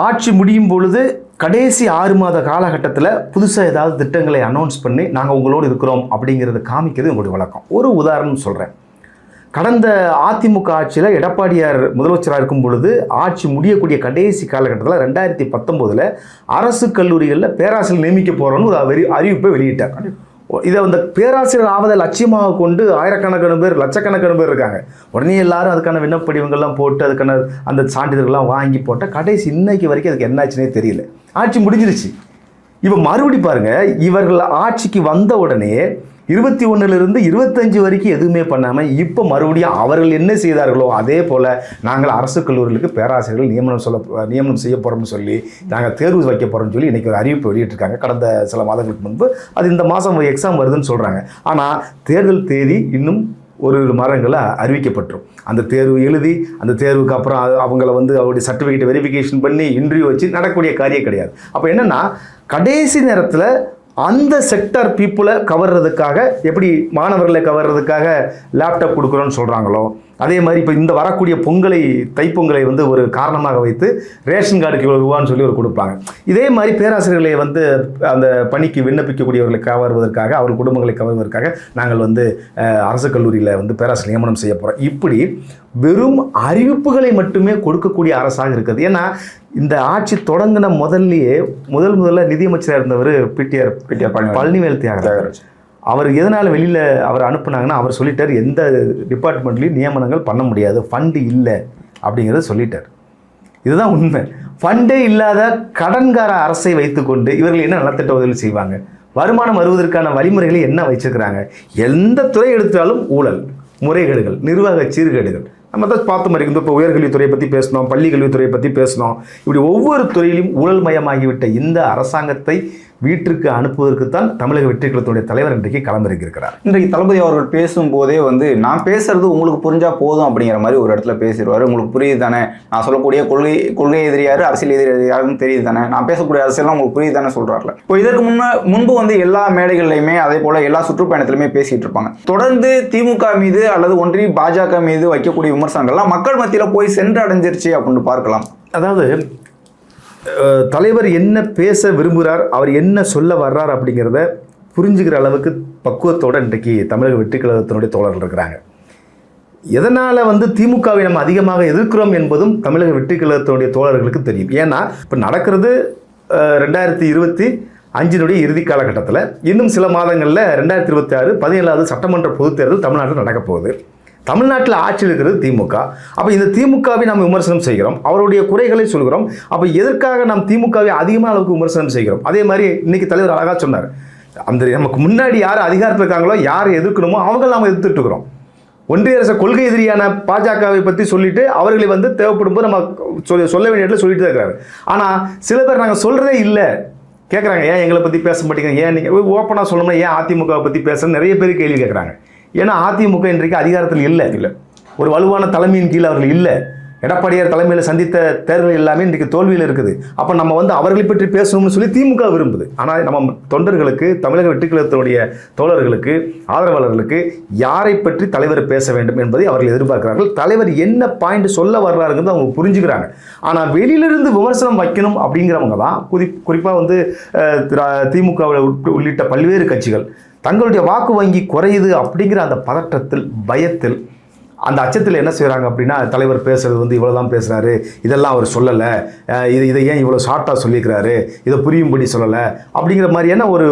ஆட்சி முடியும் பொழுது கடைசி 6 மாத காலகட்டத்தில் புதுசாக ஏதாவது திட்டங்களை அனௌன்ஸ் பண்ணி நாங்கள் உங்களோடு இருக்கிறோம் அப்படிங்கிறத காமிக்கிறது உங்களுடைய வழக்கம். ஒரு உதாரணம் சொல்கிறேன். கடந்த அதிமுக ஆட்சியில் எடப்பாடியார் முதலமைச்சராக இருக்கும் பொழுது ஆட்சி முடியக்கூடிய கடைசி காலகட்டத்தில் 2019 அரசு கல்லூரிகளில் பேராசிரியர் நியமிக்க போகிறோன்னு ஒரு அறிவிப்பை வெளியிட்டார். இதை அந்த பேராசிரியர் ஆவதை லட்சியமாக கொண்டு ஆயிரக்கணக்கான பேர் லட்சக்கணக்கான பேர் இருக்காங்க. உடனே எல்லாரும் அதுக்கான விண்ணப்படிவங்கள்லாம் போட்டு அதுக்கான அந்த சான்றிதழ்கள்லாம் வாங்கி போட்டால் கடைசி இன்னைக்கு வரைக்கும் அதுக்கு என்னாச்சுன்னே தெரியல. ஆட்சி முடிஞ்சிருச்சு. இப்போ மறுபடி பாருங்கள், இவர்கள் ஆட்சிக்கு வந்த உடனே 21லிருந்து 25 வரைக்கும் எதுவுமே பண்ணாமல் இப்போ மறுபடியும் அவர்கள் என்ன செய்தார்களோ அதே போல் நாங்கள் அரசு கல்லூரிகளுக்கு பேராசிரியர்கள் நியமனம் செய்ய போகிறோம்னு சொல்லி நாங்கள் தேர்வு வைக்க போகிறோம்னு சொல்லி இன்றைக்கி ஒரு அறிவிப்பு வெளியிட்டிருக்காங்க. கடந்த சில மாதங்களுக்கு முன்பு அது இந்த மாதம் எக்ஸாம் வருதுன்னு சொல்கிறாங்க. ஆனால் தேர்தல் தேதி இன்னும் ஒரு மாதங்களில் அறிவிக்கப்பட்டுரும். அந்த தேர்வு எழுதி அந்த தேர்வுக்கு அப்புறம் அவங்கள அவருடைய சர்டிஃபிகேட் வெரிஃபிகேஷன் பண்ணி இன்டர்வியூ வச்சு நடக்கக்கூடிய காரியம் கிடையாது. அப்போ என்னென்னா கடைசி நேரத்தில் அந்த செக்டர் பீப்புளை கவர்றதுக்காக எப்படி மாணவர்களை கவர்றதுக்காக லேப்டாப் கொடுக்குறோன்னு சொல்கிறாங்களோ அதே மாதிரி இப்போ இந்த வரக்கூடிய தைப்பொங்கலை ஒரு காரணமாக வைத்து ரேஷன் கார்டுக்கு இவ்வளோ ரூபான்னு சொல்லி கொடுப்பாங்க. இதே மாதிரி பேராசிரியர்களை அந்த பணிக்கு விண்ணப்பிக்கக்கூடியவர்களை கவர்வதற்காக அவர் குடும்பங்களை கவர்வதற்காக நாங்கள் அரசு கல்லூரியில் பேராசிரியர் நியமனம் செய்ய போகிறோம். இப்படி வெறும் அறிவிப்புகளை மட்டுமே கொடுக்கக்கூடிய அரசாக இருக்குது. ஏன்னா இந்த ஆட்சி தொடங்கின முதல்ல நிதியமைச்சராக இருந்தவர் பிடிஆர் பழனிவேல் தியாகராஜன். அவர் எதனால் வெளியில் அவர் அனுப்புனாங்கன்னா அவர் சொல்லிட்டார், எந்த டிபார்ட்மெண்ட்லேயும் நியமனங்கள் பண்ண முடியாது, ஃபண்டு இல்லை அப்படிங்கிறத சொல்லிட்டார். இதுதான் உண்மை. ஃபண்டே இல்லாத கடன்கார அரசை வைத்துக்கொண்டு இவர்கள் என்ன நலத்திட்ட உதவி செய்வாங்க? வருமானம் வருவதற்கான வழிமுறைகளை என்ன வச்சுக்கிறாங்க? எந்த துறை எடுத்தாலும் ஊழல், முறைகேடுகள், நிர்வாக சீர்கேடுகள். நம்ம தான் பார்த்து மாதிரி இப்போ உயர்கல்வித்துறையை பற்றி பேசணும், பள்ளி கல்வித்துறையை பற்றி பேசணும். இப்படி ஒவ்வொரு துறையிலும் ஊழல்மயமாகிவிட்ட இந்த அரசாங்கத்தை வீட்டிற்கு அனுப்புவதற்குத்தான் தமிழக வெற்றி கழகத்துடைய தலைவர் இன்றைக்கு களமிறங்கியிருக்கிறார். இன்றைக்கு தளபதி அவர்கள் பேசும்போதே நான் பேசுறது உங்களுக்கு புரிஞ்சா போதும் அப்படிங்கிற மாதிரி ஒரு இடத்துல பேசிடுவார். உங்களுக்கு புரியுது தானே, நான் சொல்லக்கூடிய கொள்கை எதிரியாரு அரசியல் எதிரியாருன்னு தெரியுது தானே, நான் பேசக்கூடிய அரசியல்லாம் உங்களுக்கு புரியுது தானே சொல்றாருல. இப்போ இதற்கு முன்பு எல்லா மேடைகள்லையுமே அதே போல எல்லா சுற்றுப்பயணத்திலுமே பேசிட்டு இருப்பாங்க. தொடர்ந்து திமுக மீது அல்லது ஒன்றிய பாஜக மீது வைக்கக்கூடிய விமர்சனங்கள்லாம் மக்கள் மத்தியில போய் சென்று அடைஞ்சிருச்சு அப்படின்னு பார்க்கலாம். அதாவது தலைவர் என்ன பேச விரும்புகிறார், அவர் என்ன சொல்ல வர்றார் அப்படிங்கிறத புரிஞ்சுக்கிற அளவுக்கு பக்குவத்தோடு இன்றைக்கு தமிழக வெற்றி கழகத்தினுடைய தோழர்கள் இருக்கிறாங்க. எதனால் திமுகவை நம்ம அதிகமாக எதிர்க்கிறோம் என்பதும் தமிழக வெற்றி கழகத்தினுடைய தோழர்களுக்கு தெரியும். ஏன்னா இப்போ நடக்கிறது 2025 இறுதி காலகட்டத்தில் இன்னும் சில மாதங்களில் 2026 17வது சட்டமன்ற பொதுத் தேர்தல் தமிழ்நாட்டில் நடக்க போகுது. தமிழ்நாட்டில் ஆட்சி இருக்கிறது திமுக. அப்போ இந்த திமுகவை நாம் விமர்சனம் செய்கிறோம், அவருடைய குறைகளை சொல்கிறோம். அப்போ எதற்காக நாம் திமுகவை அதிகமான அளவுக்கு விமர்சனம் செய்கிறோம்? அதே மாதிரி இன்னைக்கு தலைவர் அழகாக சொன்னார், அந்த நமக்கு முன்னாடி யார் அதிகாரத்தில் இருக்காங்களோ யார் எதிர்க்கணுமோ அவங்க நாம் எதிர்த்துட்டு இருக்கிறோம். ஒன்றிய அரசு கொள்கை எதிரியான பாஜகவை பற்றி சொல்லிட்டு அவர்களை தேவைப்படும் போது நம்ம சொல்ல வேண்டிய இடத்துல சொல்லிட்டு தான் இருக்கிறாரு. ஆனால் சில பேர் நாங்கள் சொல்கிறதே இல்லை கேட்குறாங்க, ஏன் எங்களை பற்றி பேச மாட்டேங்க, ஏன் நீங்கள் ஓப்பனாக சொல்லணும்னா ஏன் அதிமுகவை பற்றி பேச நிறைய பேர் கேள்வி கேட்குறாங்க. ஏன்னா அதிமுக இன்றைக்கு அதிகாரத்தில் இல்லை, ஒரு வலுவான தலைமையின் கீழ் அவர்கள் இல்லை. எடப்பாடியார் தலைமையில் சந்தித்த தேர்தல் எல்லாமே இன்றைக்கு தோல்வியில் இருக்குது. அப்போ நம்ம அவர்களை பற்றி பேசணும்னு சொல்லி திமுக விரும்புது. ஆனால் நம்ம தொண்டர்களுக்கு, தமிழக வெற்றி கழகத்தினுடைய தோழர்களுக்கு, ஆதரவாளர்களுக்கு யாரை பற்றி தலைவர் பேச வேண்டும் என்பதை அவர்கள் எதிர்பார்க்கிறார்கள். தலைவர் என்ன பாயிண்ட் சொல்ல வர்றாருங்கிறது அவங்க புரிஞ்சுக்கிறாங்க. ஆனால் வெளியிலிருந்து விமர்சனம் வைக்கணும் அப்படிங்கிறவங்க தான் குறிப்பாக திமுக உள்ளிட்ட பல்வேறு கட்சிகள் தங்களுடைய வாக்கு வங்கி குறையுது அப்படிங்கிற அந்த பதற்றத்தில், பயத்தில், அந்த அச்சத்தில் என்ன செய்கிறாங்க அப்படின்னா, தலைவர் பேசுகிறது இவ்வளோ தான் பேசுகிறாரு, இதெல்லாம் அவர் சொல்லலை, இதை ஏன் இவ்வளோ ஷார்ட்டாக சொல்லியிருக்கிறாரு, இதை புரியும்படி சொல்லலை அப்படிங்கிற மாதிரியான ஒரு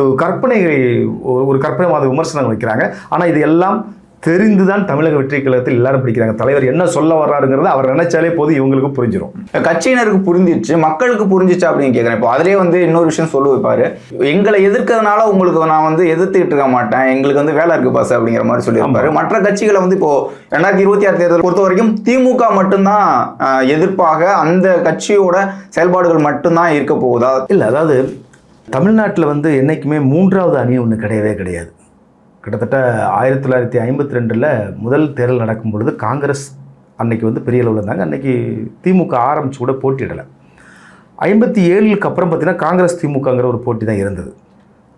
கற்பனைவாத விமர்சனங்கள் வைக்கிறாங்க. ஆனால் இது எல்லாம் தெரிந்து தான் தமிழக வெற்றி கழகத்தில் எல்லாரும் பிடிக்கிறாங்க. தலைவர் என்ன சொல்ல வர்றாருங்கிறத அவர் நினைச்சாலே போதும் இவங்களுக்கு புரிஞ்சிடும். கட்சியினருக்கு புரிஞ்சிச்சு, மக்களுக்கு புரிஞ்சிச்சு அப்படின்னு கேட்குறேன். இப்போ அதிலே இன்னொரு விஷயம் சொல்ல வைப்பாரு, எங்களை எதிர்க்கிறதுனால உங்களுக்கு நான் எதிர்த்துக்கிட்டு இருக்க மாட்டேன், எங்களுக்கு வேலை இருக்கு பாஸ் அப்படிங்கிற மாதிரி சொல்லியிருப்பாரு. மற்ற கட்சிகளை இப்போ 2026 தேர்தல் பொறுத்த வரைக்கும் திமுக மட்டும்தான் எதிர்ப்பாக, அந்த கட்சியோட செயல்பாடுகள் மட்டும்தான் இருக்க போகுதா? இல்லை, அதாவது தமிழ்நாட்டில் என்றைக்குமே மூன்றாவது அணி ஒன்று கிடையவே கிடையாது. கிட்டத்தட்ட 1952 முதல் தேர்தல் நடக்கும் பொழுது காங்கிரஸ் அன்னைக்கு பெரிய அளவில் இருந்தாங்க. அன்னைக்கு திமுக ஆரம்பிச்சு கூட போட்டியிடலை. 57க்கு அப்புறம் பார்த்தீங்கன்னா காங்கிரஸ் திமுகங்கிற ஒரு போட்டி தான் இருந்தது.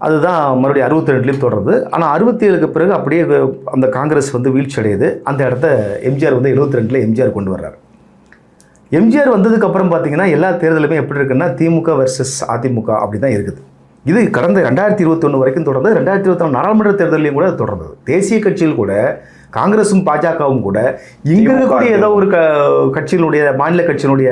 அதுதான் மறுபடியும் 62லேயும் தொடருது. ஆனால் 67க்கு பிறகு அப்படியே அந்த காங்கிரஸ் வீழ்ச்சி அடையுது. அந்த இடத்த எம்ஜிஆர் 72 எம்ஜிஆர் கொண்டு வர்றாரு. எம்ஜிஆர் வந்ததுக்கப்புறம் பார்த்தீங்கன்னா எல்லா தேர்தலுமே எப்படி இருக்குன்னா திமுக வர்சஸ் அதிமுக அப்படி தான் இருக்குது. இது கடந்த 2021 வரைக்கும் தொடர்ந்து 2024 நாடாளுமன்ற தேர்தலையும் கூட தொடர்ந்தது. தேசிய கட்சியில் கூட காங்கிரஸும் பாஜகவும் கூட இங்க இருக்கக்கூடிய ஏதோ ஒரு கட்சியினுடைய மாநில கட்சியினுடைய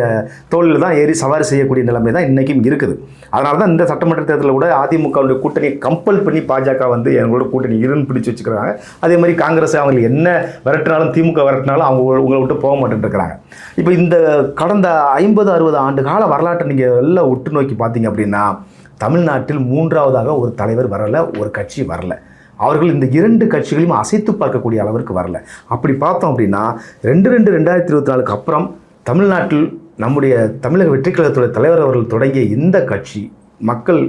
தோளில் தான் ஏறி சவாரி செய்யக்கூடிய நிலைமை தான் இன்னைக்கும் இருக்குது. அதனால தான் இந்த சட்டமன்ற தேர்தலில் கூட அதிமுகவுடைய கூட்டணியை கம்பல் பண்ணி பாஜக வந்து எங்களோட கூட்டணி இருன்னு பிடிச்சு வச்சுக்கிறாங்க. அதே மாதிரி காங்கிரஸ் அவங்க என்ன விரட்டினாலும் திமுக விரட்டினாலும் அவங்க உங்களை விட்டு போக மாட்டேன்னு இருக்கிறாங்க. இப்போ இந்த கடந்த 50-60 ஆண்டு கால வரலாற்றை நீங்கள் எல்லாம் உற்று நோக்கி பார்த்தீங்க அப்படின்னா தமிழ்நாட்டில் 3வதாக ஒரு தலைவர் வரலை, ஒரு கட்சி வரல. அவர்கள் இந்த 2 கட்சிகளையும் அசைத்து பார்க்கக்கூடிய அளவிற்கு வரல. அப்படி பார்த்தோம் அப்படின்னா 2024 அப்புறம் தமிழ்நாட்டில் நம்முடைய தமிழக வெற்றி கழகத்துடைய தலைவர் அவர்கள் தொடங்கிய இந்த கட்சி மக்கள்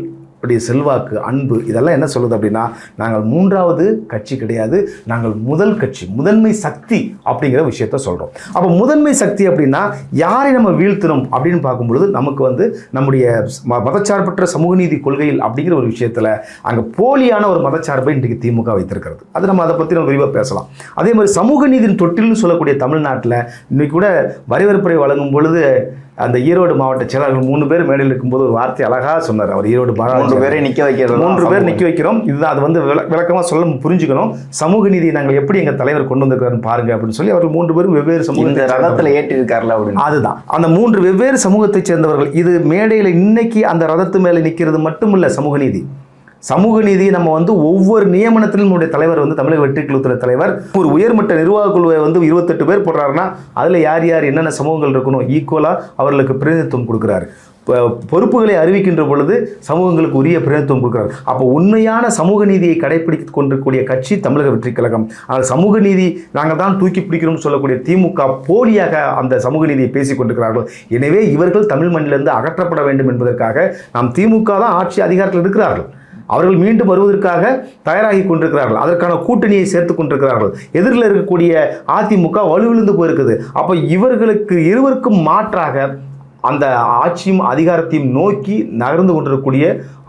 செல்வாக்கு, அன்பு இதெல்லாம் என்ன சொல்லுது அப்படின்னா நாங்கள் 3வது கட்சி கிடையாது, நாங்கள் முதல் கட்சி, முதன்மை சக்தி அப்படிங்கிற விஷயத்த சொல்கிறோம். அப்போ முதன்மை சக்தி அப்படின்னா யாரை நம்ம வீழ்த்தணும் அப்படின்னு பார்க்கும்பொழுது நமக்கு வந்து நம்முடைய மதச்சார்பற்ற சமூக நீதி கொள்கையில் அப்படிங்கிற ஒரு விஷயத்தில் அங்கே போலியான ஒரு மதச்சார்பை இன்றைக்கு திமுக வைத்திருக்கிறது. அது நம்ம அதை பற்றி நம்ம விரிவாக பேசலாம். அதே மாதிரி சமூக நீதியின் தொட்டில்னு சொல்லக்கூடிய தமிழ்நாட்டில் இன்னைக்கு கூட வரவேற்புரை வழங்கும் பொழுது அந்த ஈரோடு மாவட்ட செயலாளர்கள் 3 பேர் மேடையில் இருக்கும்போது ஒரு வார்த்தை அழகாக சொன்னார். அவர் ஈரோடு 3 பேரை நிற்க வைக்கிறோம், 3 பேர் நிற்க வைக்கிறோம். இதுதான் அது வந்து விளக்கமாக சொல்ல புரிஞ்சுக்கணும். சமூக நீதியை நாங்கள் எப்படி எங்கள் தலைவர் கொண்டு வந்திருக்கிறான்னு பாருங்க அப்படின்னு சொல்லி அவர்கள் 3 பேரும் வெவ்வேறு சமூக ரதத்தில் ஏற்றிருக்காருல அப்படின்னு. அதுதான் அந்த 3 வெவ்வேறு சமூகத்தை சேர்ந்தவர்கள். இது மேடையில் இன்னைக்கு அந்த ரதத்து மேலே நிற்கிறது மட்டும் இல்லை சமூக நீதி. சமூக நீதி நம்ம வந்து ஒவ்வொரு நியமனத்திலும் நம்முடைய தலைவர் வந்து தமிழக வெற்றி கழகத்துறை தலைவர் ஒரு உயர்மட்ட நிர்வாக குழுவை வந்து 28 பேர் போடுறாருன்னா அதில் யார் யார் என்னென்ன சமூகங்கள் இருக்கணும் ஈக்குவலாக அவர்களுக்கு பிரதிநிதித்துவம் கொடுக்குறாரு. பொறுப்புகளை அறிவிக்கின்ற பொழுது சமூகங்களுக்கு உரிய பிரதிநிதித்துவம் கொடுக்குறாரு. அப்போ உண்மையான சமூக நீதியை கடைபிடித்து கொண்டிருக்கக்கூடிய கட்சி தமிழக வெற்றி கழகம். அந்த சமூக நீதி நாங்கள் தான் தூக்கி பிடிக்கிறோம்னு சொல்லக்கூடிய திமுக போலியாக அந்த சமூக நீதியை பேசிக் கொண்டிருக்கிறார்கள். எனவே இவர்கள் தமிழ் மண்ணிலிருந்து அகற்றப்பட வேண்டும் என்பதற்காக நாம் திமுக தான் ஆட்சி அதிகாரத்தில் இருக்கிறார்கள். அவர்கள் மீண்டும் வருவதற்காக தயாராகி கொண்டிருக்கிறார்கள். அதற்கான கூட்டணியை சேர்த்து கொண்டிருக்கிறார்கள். எதிரில் இருக்கக்கூடிய அதிமுக வலுவிழந்து போயிருக்குது. அப்போ இவர்களுக்கு இருவருக்கும் மாற்றாக அந்த ஆட்சியும் அதிகாரத்தையும் நோக்கி நகர்ந்து கொண்டிருக்கக்கூடிய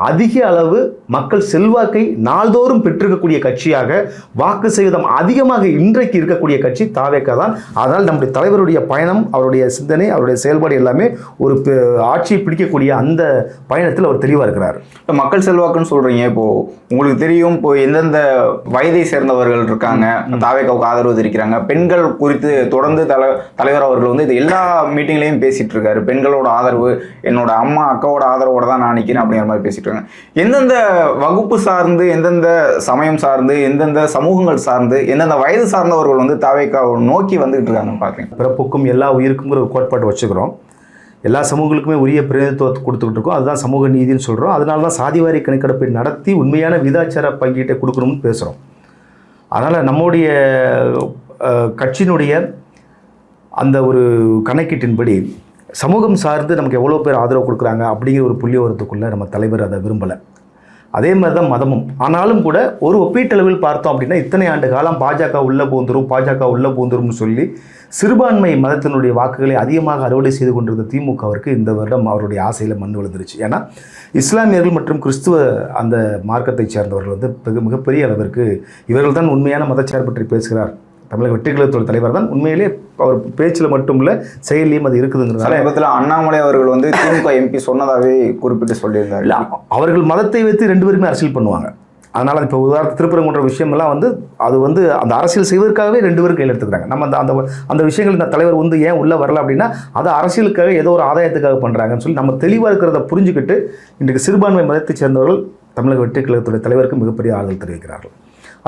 அதிக அளவு மக்கள் செல்வாக்கை நாள்தோறும் பெற்றிருக்கக்கூடிய கட்சியாக வாக்கு சதவீதம் அதிகமாக இன்றைக்கு இருக்கக்கூடிய கட்சி தாவேகா தான். அதனால் நம்முடைய தலைவருடைய பயணம், அவருடைய சிந்தனை, அவருடைய செயல்பாடு எல்லாமே ஒரு ஆட்சியை பிடிக்கக்கூடிய அந்த பயணத்தில் அவர் தெளிவாக இருக்கிறார். இப்போ மக்கள் செல்வாக்குன்னு சொல்கிறீங்க, இப்போது உங்களுக்கு தெரியும் இப்போ எந்தெந்த வயதை சேர்ந்தவர்கள் இருக்காங்க தாவேகாவுக்கு ஆதரவு தெரிவிக்கிறாங்க. பெண்கள் குறித்து தொடர்ந்து தலைவர் அவர்கள் வந்து இது எல்லா மீட்டிங்லேயும் பேசிகிட்டு இருக்காரு. பெண்களோட ஆதரவு என்னோட அம்மா அக்காவோட ஆதரவோட தான் நான் நிற்கிறேன் அப்படிங்கிற மாதிரி பேசிட்டு இருக்காங்க. எந்தெந்த வகுப்பு சார்ந்து, எந்தெந்த சமயம் சார்ந்து, எந்தெந்த சமூகங்கள் சார்ந்து, எந்தெந்த வயது சார்ந்தவர்கள் வந்து தாவேகாவை நோக்கி வந்துகிட்டு இருக்காங்க பார்க்குறீங்க. பிறப்புக்கும் எல்லா உயிருக்கும் ஒரு கோட்பாடு வச்சுக்கிறோம். எல்லா சமூகங்களுக்குமே உரிய பிரதிநிதித்துவத்தை கொடுத்துக்கிட்டு இருக்கோம். அதுதான் சமூக நீதினு சொல்கிறோம். அதனால தான் சாதிவாரி கணக்கெடுப்பை நடத்தி உண்மையான விதாச்சார பங்கீட்டை கொடுக்கணும்னு பேசுகிறோம். அதனால் நம்முடைய கட்சியினுடைய அந்த ஒரு கணக்கீட்டின்படி சமூகம் சார்ந்து நமக்கு எவ்வளோ பேர் ஆதரவு கொடுக்குறாங்க அப்படிங்கிற ஒரு புள்ளியோரத்துக்குள்ளே நம்ம தலைவர் அதை விரும்பலை. அதே மாதிரி தான் மதமும். ஆனாலும் கூட ஒரு ஒப்பீட்டளவில் பார்த்தோம் அப்படின்னா இத்தனை ஆண்டு காலம் பாஜக உள்ளே பூந்துரும்னு சொல்லி சிறுபான்மை மதத்தினுடைய வாக்குகளை அதிகமாக அறுவடை செய்து கொண்டிருந்த திமுகவிற்கு இந்த வருடம் அவருடைய ஆசையில் மண் விழுந்துருச்சு. ஏன்னா இஸ்லாமியர்கள் மற்றும் கிறிஸ்துவ அந்த மார்க்கத்தை சேர்ந்தவர்கள் வந்து மிகப்பெரிய அளவிற்கு இவர்கள் தான் உண்மையான மதச்சார்பு பற்றி பேசுகிறார். தமிழக வெற்றி கழகத்தோட தலைவர் தான் உண்மையிலே அவர் பேச்சில் மட்டும் இல்லை செயலியும் அது இருக்குதுங்கிறது. சமீபத்தில் அண்ணாமலை அவர்கள் வந்து திமுக எம்பி சொன்னதாகவே குறிப்பிட்டு சொல்லியிருந்தார். இல்லை, அவர்கள் மதத்தை வைத்து 2 பேருமே அரசியல் பண்ணுவாங்க. அதனால் இப்போ உதாரணம் திருப்பரங்குன்ற விஷயமெல்லாம் வந்து அது வந்து அந்த அரசியல் செய்வதற்காகவே 2 பேரும் கையில் எடுத்துக்கிறாங்க. நம்ம அந்த அந்த விஷயங்கள் இந்த தலைவர் வந்து ஏன் உள்ளே வரல அப்படின்னா அதை அரசியலுக்காக ஏதோ ஒரு ஆதாயத்துக்காக பண்ணுறாங்கன்னு சொல்லி நம்ம தெளிவாக இருக்கிறத புரிஞ்சுக்கிட்டு இன்றைக்கு சிறுபான்மை மதத்தை சேர்ந்தவர்கள் தமிழக வெற்றி கழகத்துடைய தலைவருக்கு மிகப்பெரிய ஆறுதல் தெரிவிக்கிறார்கள்.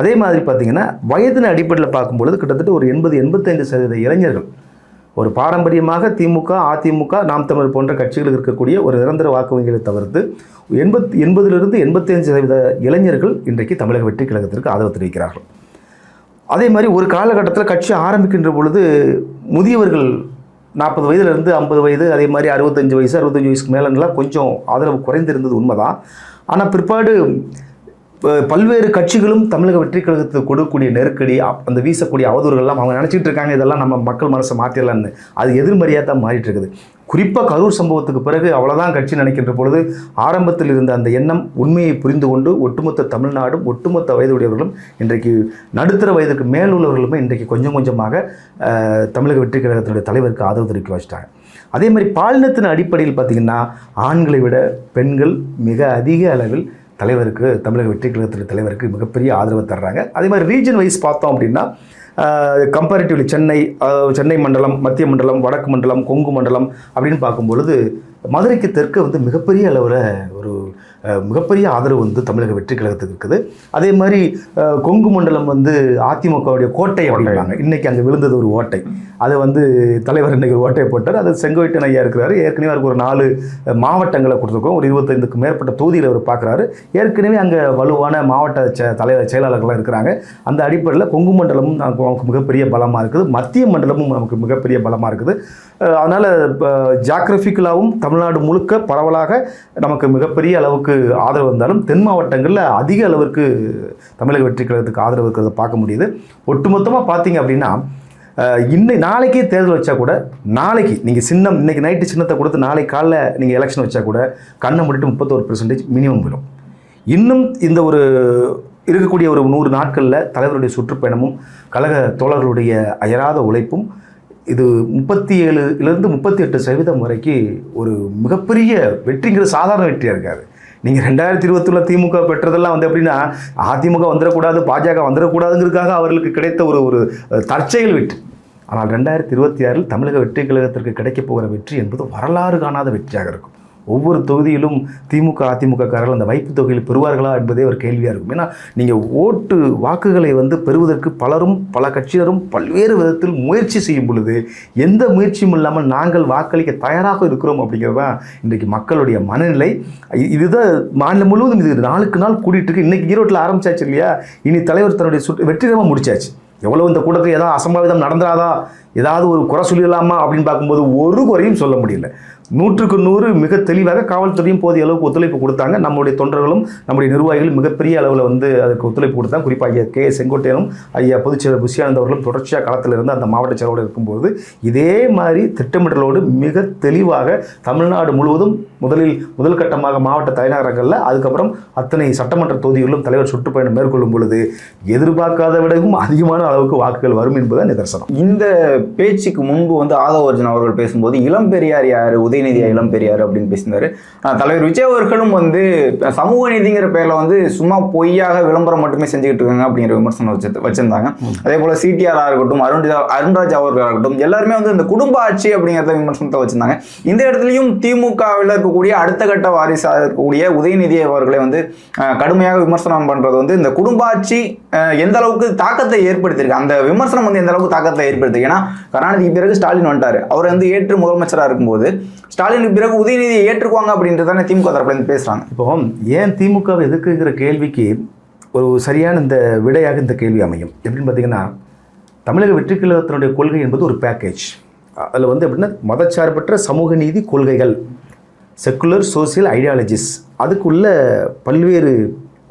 அதே மாதிரி பார்த்திங்கன்னா வயதின் அடிப்படையில் பார்க்கும்பொழுது கிட்டத்தட்ட ஒரு 80-85% இளைஞர்கள் ஒரு பாரம்பரியமாக திமுக, அதிமுக, நாம் தமிழர் போன்ற கட்சிகள் இருக்கக்கூடிய ஒரு நிரந்தர வாக்கு வங்கிகளை தவிர்த்து 80-85% இளைஞர்கள் இன்றைக்கு தமிழக வெற்றி கழகத்திற்கு ஆதரவு தெரிவிக்கிறார்கள். அதே மாதிரி ஒரு காலகட்டத்தில் கட்சி ஆரம்பிக்கின்ற பொழுது முதியவர்கள் 40 வயதுலேருந்து 50 வயது, அதே மாதிரி 65 வயசுக்கு மேலெல்லாம் கொஞ்சம் ஆதரவு குறைந்திருந்தது உண்மைதான். ஆனால் பிற்பாடு பல்வேறு கட்சிகளும் தமிழக வெற்றி கழகத்துக்கு கொடுக்கக்கூடிய நெருக்கடி, அந்த வீசக்கூடிய அவதூறுகள்லாம் அவங்க நினச்சிட்டு இருக்காங்க இதெல்லாம் நம்ம மக்கள் மனசை மாற்றிடலான்னு. அது எதிர்மறையாக தான் மாறிட்டு இருக்குது. குறிப்பாக கரூர் சம்பவத்துக்கு பிறகு அவ்வளோதான் கட்சி நினைக்கின்ற பொழுது ஆரம்பத்தில் இருந்த அந்த எண்ணம் உண்மையை புரிந்து கொண்டு ஒட்டுமொத்த தமிழ்நாடும் ஒட்டுமொத்த வயதுடையவர்களும் இன்றைக்கு நடுத்தர வயதுக்கு மேல் உள்ளவர்களுமே இன்றைக்கு கொஞ்சம் கொஞ்சமாக தமிழக வெற்றி கழகத்தினுடைய தலைவருக்கு ஆதரவு தெரிவிக்க வச்சிட்டாங்க. அதே மாதிரி பாலினத்தின் அடிப்படையில் பார்த்திங்கன்னா ஆண்களை விட பெண்கள் மிக அதிக அளவில் தலைவருக்கு, தமிழக வெற்றி கழகத்துடைய தலைவருக்கு மிகப்பெரிய ஆதரவு தர்றாங்க. அதே மாதிரி ரீஜன் வைஸ் பார்த்தோம் அப்படின்னா கம்பேரிட்டிவ்லி சென்னை மண்டலம், மத்திய மண்டலம், வடக்கு மண்டலம், கொங்கு மண்டலம் அப்படின்னு பார்க்கும்பொழுது மதுரைக்கு தெற்கு வந்து மிகப்பெரிய அளவில் ஒரு மிகப்பெரிய ஆதரவு வந்து தமிழக வெற்றி கழகத்துக்கு இருக்குது. அதே மாதிரி கொங்கு மண்டலம் வந்து அதிமுகவுடைய கோட்டை அப்படின்றாங்க. இன்றைக்கி அங்கே விழுந்தது ஒரு ஓட்டை. அதை வந்து தலைவர் இன்றைக்கி ஒரு ஓட்டையை போட்டார். அது செங்கோட்டையன் ஐயா இருக்கிறாரு. ஏற்கனவே அவருக்கு ஒரு 4 மாவட்டங்களை கொடுத்துருக்கோம். ஒரு 25க்கு மேற்பட்ட தொகுதியில் அவர் பார்க்குறாரு. ஏற்கனவே அங்கே வலுவான மாவட்ட செயலாளர்கள்லாம் இருக்கிறாங்க. அந்த அடிப்படையில் கொங்கு மண்டலமும் நமக்கு மிகப்பெரிய பலமாக இருக்குது. மத்திய மண்டலமும் நமக்கு மிகப்பெரிய பலமாக இருக்குது. அதனால் ஜாகிரபிக்கலாகவும் தமிழ்நாடு முழுக்க பரவலாக நமக்கு மிகப்பெரிய அளவுக்கு ஆதரவு இருந்தாலும் தென் மாவட்டங்களில் அதிக அளவிற்கு தமிழக வெற்றி கழகத்துக்கு ஆதரவு இருக்கிறத பார்க்க முடியுது. ஒட்டுமொத்தமாக பார்த்தீங்க அப்படின்னா நாளைக்கே தேர்தல் வச்சா கூட, நாளைக்கு நீங்கள் சின்னம் இன்றைக்கி நைட்டு சின்னத்தை கொடுத்து நாளைக்கு காலைல நீங்கள் எலெக்ஷன் வச்சா கூட கண்ணை முடிட்டு 31% மினிமம் வரும். இன்னும் இந்த ஒரு இருக்கக்கூடிய ஒரு 100 நாட்களில் தலைவருடைய சுற்றுப்பயணமும் கழக தோழர்களுடைய அயராத உழைப்பும் இது 37லேருந்து 38% வரைக்கும் ஒரு மிகப்பெரிய வெற்றிங்கிறது சாதாரண வெற்றியாக இருக்காது. நீங்கள் 2021 திமுக பெற்றதெல்லாம் வந்து எப்படின்னா அதிமுக வந்துடக்கூடாது, பாஜக வந்துடக்கூடாதுங்கிறதுக்காக அவர்களுக்கு கிடைத்த ஒரு தற்செயல் வெற்றி. ஆனால் 2026 தமிழக வெற்றி கழகத்திற்கு கிடைக்கப் போகிற வெற்றி என்பது வரலாறு காணாத வெற்றியாக இருக்கும். ஒவ்வொரு தொகுதியிலும் திமுக அதிமுகக்காரர்கள் அந்த வைப்பு தொகையில் பெறுவார்களா என்பதே ஒரு கேள்வியாக இருக்கும். ஏன்னா நீங்கள் வாக்குகளை வந்து பெறுவதற்கு பலரும் பல கட்சியினரும் பல்வேறு விதத்தில் முயற்சி செய்யும் பொழுது எந்த முயற்சியும் இல்லாமல் நாங்கள் வாக்களிக்க தயாராக இருக்கிறோம் அப்படிங்கிறது தான் இன்றைக்கு மக்களுடைய மனநிலை. இதுதான் மாநிலம் முழுவதும் இது நாளுக்கு நாள் கூட்டிகிட்டு இருக்கு. இன்றைக்கி ஈரோட்டில் ஆரம்பிச்சாச்சு இல்லையா, இனி தலைவர் தன்னுடைய வெற்றிகரமாக முடிச்சாச்சு. எவ்வளோ இந்த கூட்டத்தில் ஏதாவது அசம்பாவிதம் நடந்துடாதா, ஏதாவது ஒரு குறை சொல்லிடலாமா அப்படின்னு பார்க்கும்போது ஒரு குறையும் சொல்ல முடியல. 100க்கு 100 மிக தெளிவாக காவல்துறையும் போதிய அளவுக்கு ஒத்துழைப்பு கொடுத்தாங்க. நம்முடைய தொண்டர்களும் நம்முடைய நிர்வாகிகளும் மிகப்பெரிய அளவில் வந்து அதுக்கு ஒத்துழைப்பு கொடுத்தாங்க. குறிப்பாக ஐயா கே செங்கோட்டையனும் ஐயா பொதுச்செயலர் புஷியானந்த் அவர்களும் தொடர்ச்சியாக களத்தில் இருந்து அந்த மாவட்ட செயலரோடு இருக்கும்போது இதே மாதிரி திட்டமிடலோடு மிக தெளிவாக தமிழ்நாடு முழுவதும் முதல் கட்டமாக மாவட்ட தலைநகரங்களில், அதுக்கப்புறம் அத்தனை சட்டமன்ற தொகுதிகளிலும் தலைவர் சுற்றுப்பயணம் மேற்கொள்ளும் பொழுது எதிர்பார்க்காத விடவும் அதிகமான அளவுக்கு வாக்குகள் வரும் என்பதுதான் நிதர்சனம். இந்த பேச்சுக்கு முன்பு வந்து ஆதவ அர்ஜுன் அவர்கள் பேசும்போது இளம் பெரியார் யார், உதயநிதியா இளம் பெரியார் அப்படின்னு பேசினார். தலைவர் விஜய் அவர்களும் வந்து சமூக நீதிங்கிற பேரில் வந்து சும்மா பொய்யாக விளம்பரம் மட்டுமே செஞ்சுக்கிட்டு இருக்காங்க அப்படிங்கிற விமர்சனம் வச்சிருந்தாங்க. அதே போல் சிடிஆராக இருக்கட்டும், அருண்ராஜ் அவர்களாக இருக்கட்டும், எல்லாருமே வந்து இந்த குடும்ப ஆட்சி அப்படிங்கிறத விமர்சனத்தை வச்சிருந்தாங்க. இந்த இடத்துலையும் திமுகவில் இருக்கக்கூடிய அடுத்த கட்ட வாரிசாக இருக்கக்கூடிய உதயநிதி அவர்களை வந்து கடுமையாக விமர்சனம் பண்ணுறது வந்து இந்த குடும்ப ஆட்சி எந்த அளவுக்கு தாக்கத்தை ஏற்படுத்தியிருக்கு, அந்த விமர்சனம் வந்து எந்த அளவுக்கு தாக்கத்தை ஏற்படுத்திருக்கு. ஏன்னா கருணாநிதிக்கு பிறகு ஸ்டாலின் வந்துட்டார். அவர் வந்து ஏற்று முதலமைச்சராக இருக்கும்போது ஸ்டாலினுக்கு பிறகு உதயநிதியை ஏற்றுக்குவாங்க அப்படின்றதானே திமுக தரப்புலேருந்து பேசுகிறாங்க. இப்போ ஏன் திமுகவை எதிர்க்குங்கிற கேள்விக்கு ஒரு சரியான இந்த விடையாக இந்த கேள்வி அமையும். எப்படின்னு பார்த்தீங்கன்னா, தமிழக வெற்றி கழகத்தினுடைய கொள்கை என்பது ஒரு பேக்கேஜ். அதில் வந்து எப்படின்னா மதச்சார்பற்ற சமூக நீதி கொள்கைகள், செக்குலர் சோசியல் ஐடியாலஜிஸ், அதுக்குள்ள பல்வேறு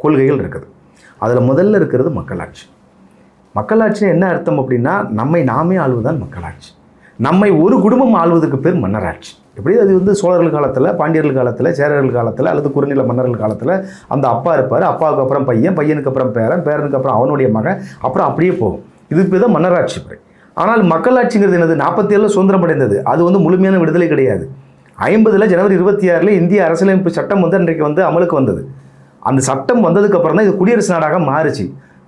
கொள்கைகள் இருக்குது. அதில் முதல்ல இருக்கிறது மக்களாட்சி. மக்களாட்சி என்ன அர்த்தம் அப்படின்னா, நாமே ஆள்வதுதான் மக்களாட்சி. நம்மை ஒரு குடும்பம் ஆள்வதற்கு பேர் மன்னராட்சி. எப்படி அது வந்து சோழர்கள் காலத்தில், பாண்டியர்கள் காலத்தில், சேரர்கள் காலத்தில் அல்லது குறுநில மன்னர்கள் காலத்தில் அந்த அப்பா இருப்பார், அப்பாவுக்கு அப்புறம் பையன், பையனுக்கு அப்புறம் பேரன், பேரனுக்கு அப்புறம் அவனுடைய மகன், அப்புறம் அப்படியே போகும். இது பேர் தான் மன்னராட்சி முறை. ஆனால் மக்களாட்சிங்கிறது என்னது? 47 சுதந்திரம் அடைந்தது. அது வந்து முழுமையான விடுதலை கிடையாது. 50 ஜனவரி 26 இந்திய அரசியலமைப்பு சட்டம் வந்து அன்றைக்கு வந்து அமலுக்கு வந்தது. அந்த சட்டம் வந்ததுக்கு அப்புறம் தான் இது குடியரசு நாடாக மாறுச்சு.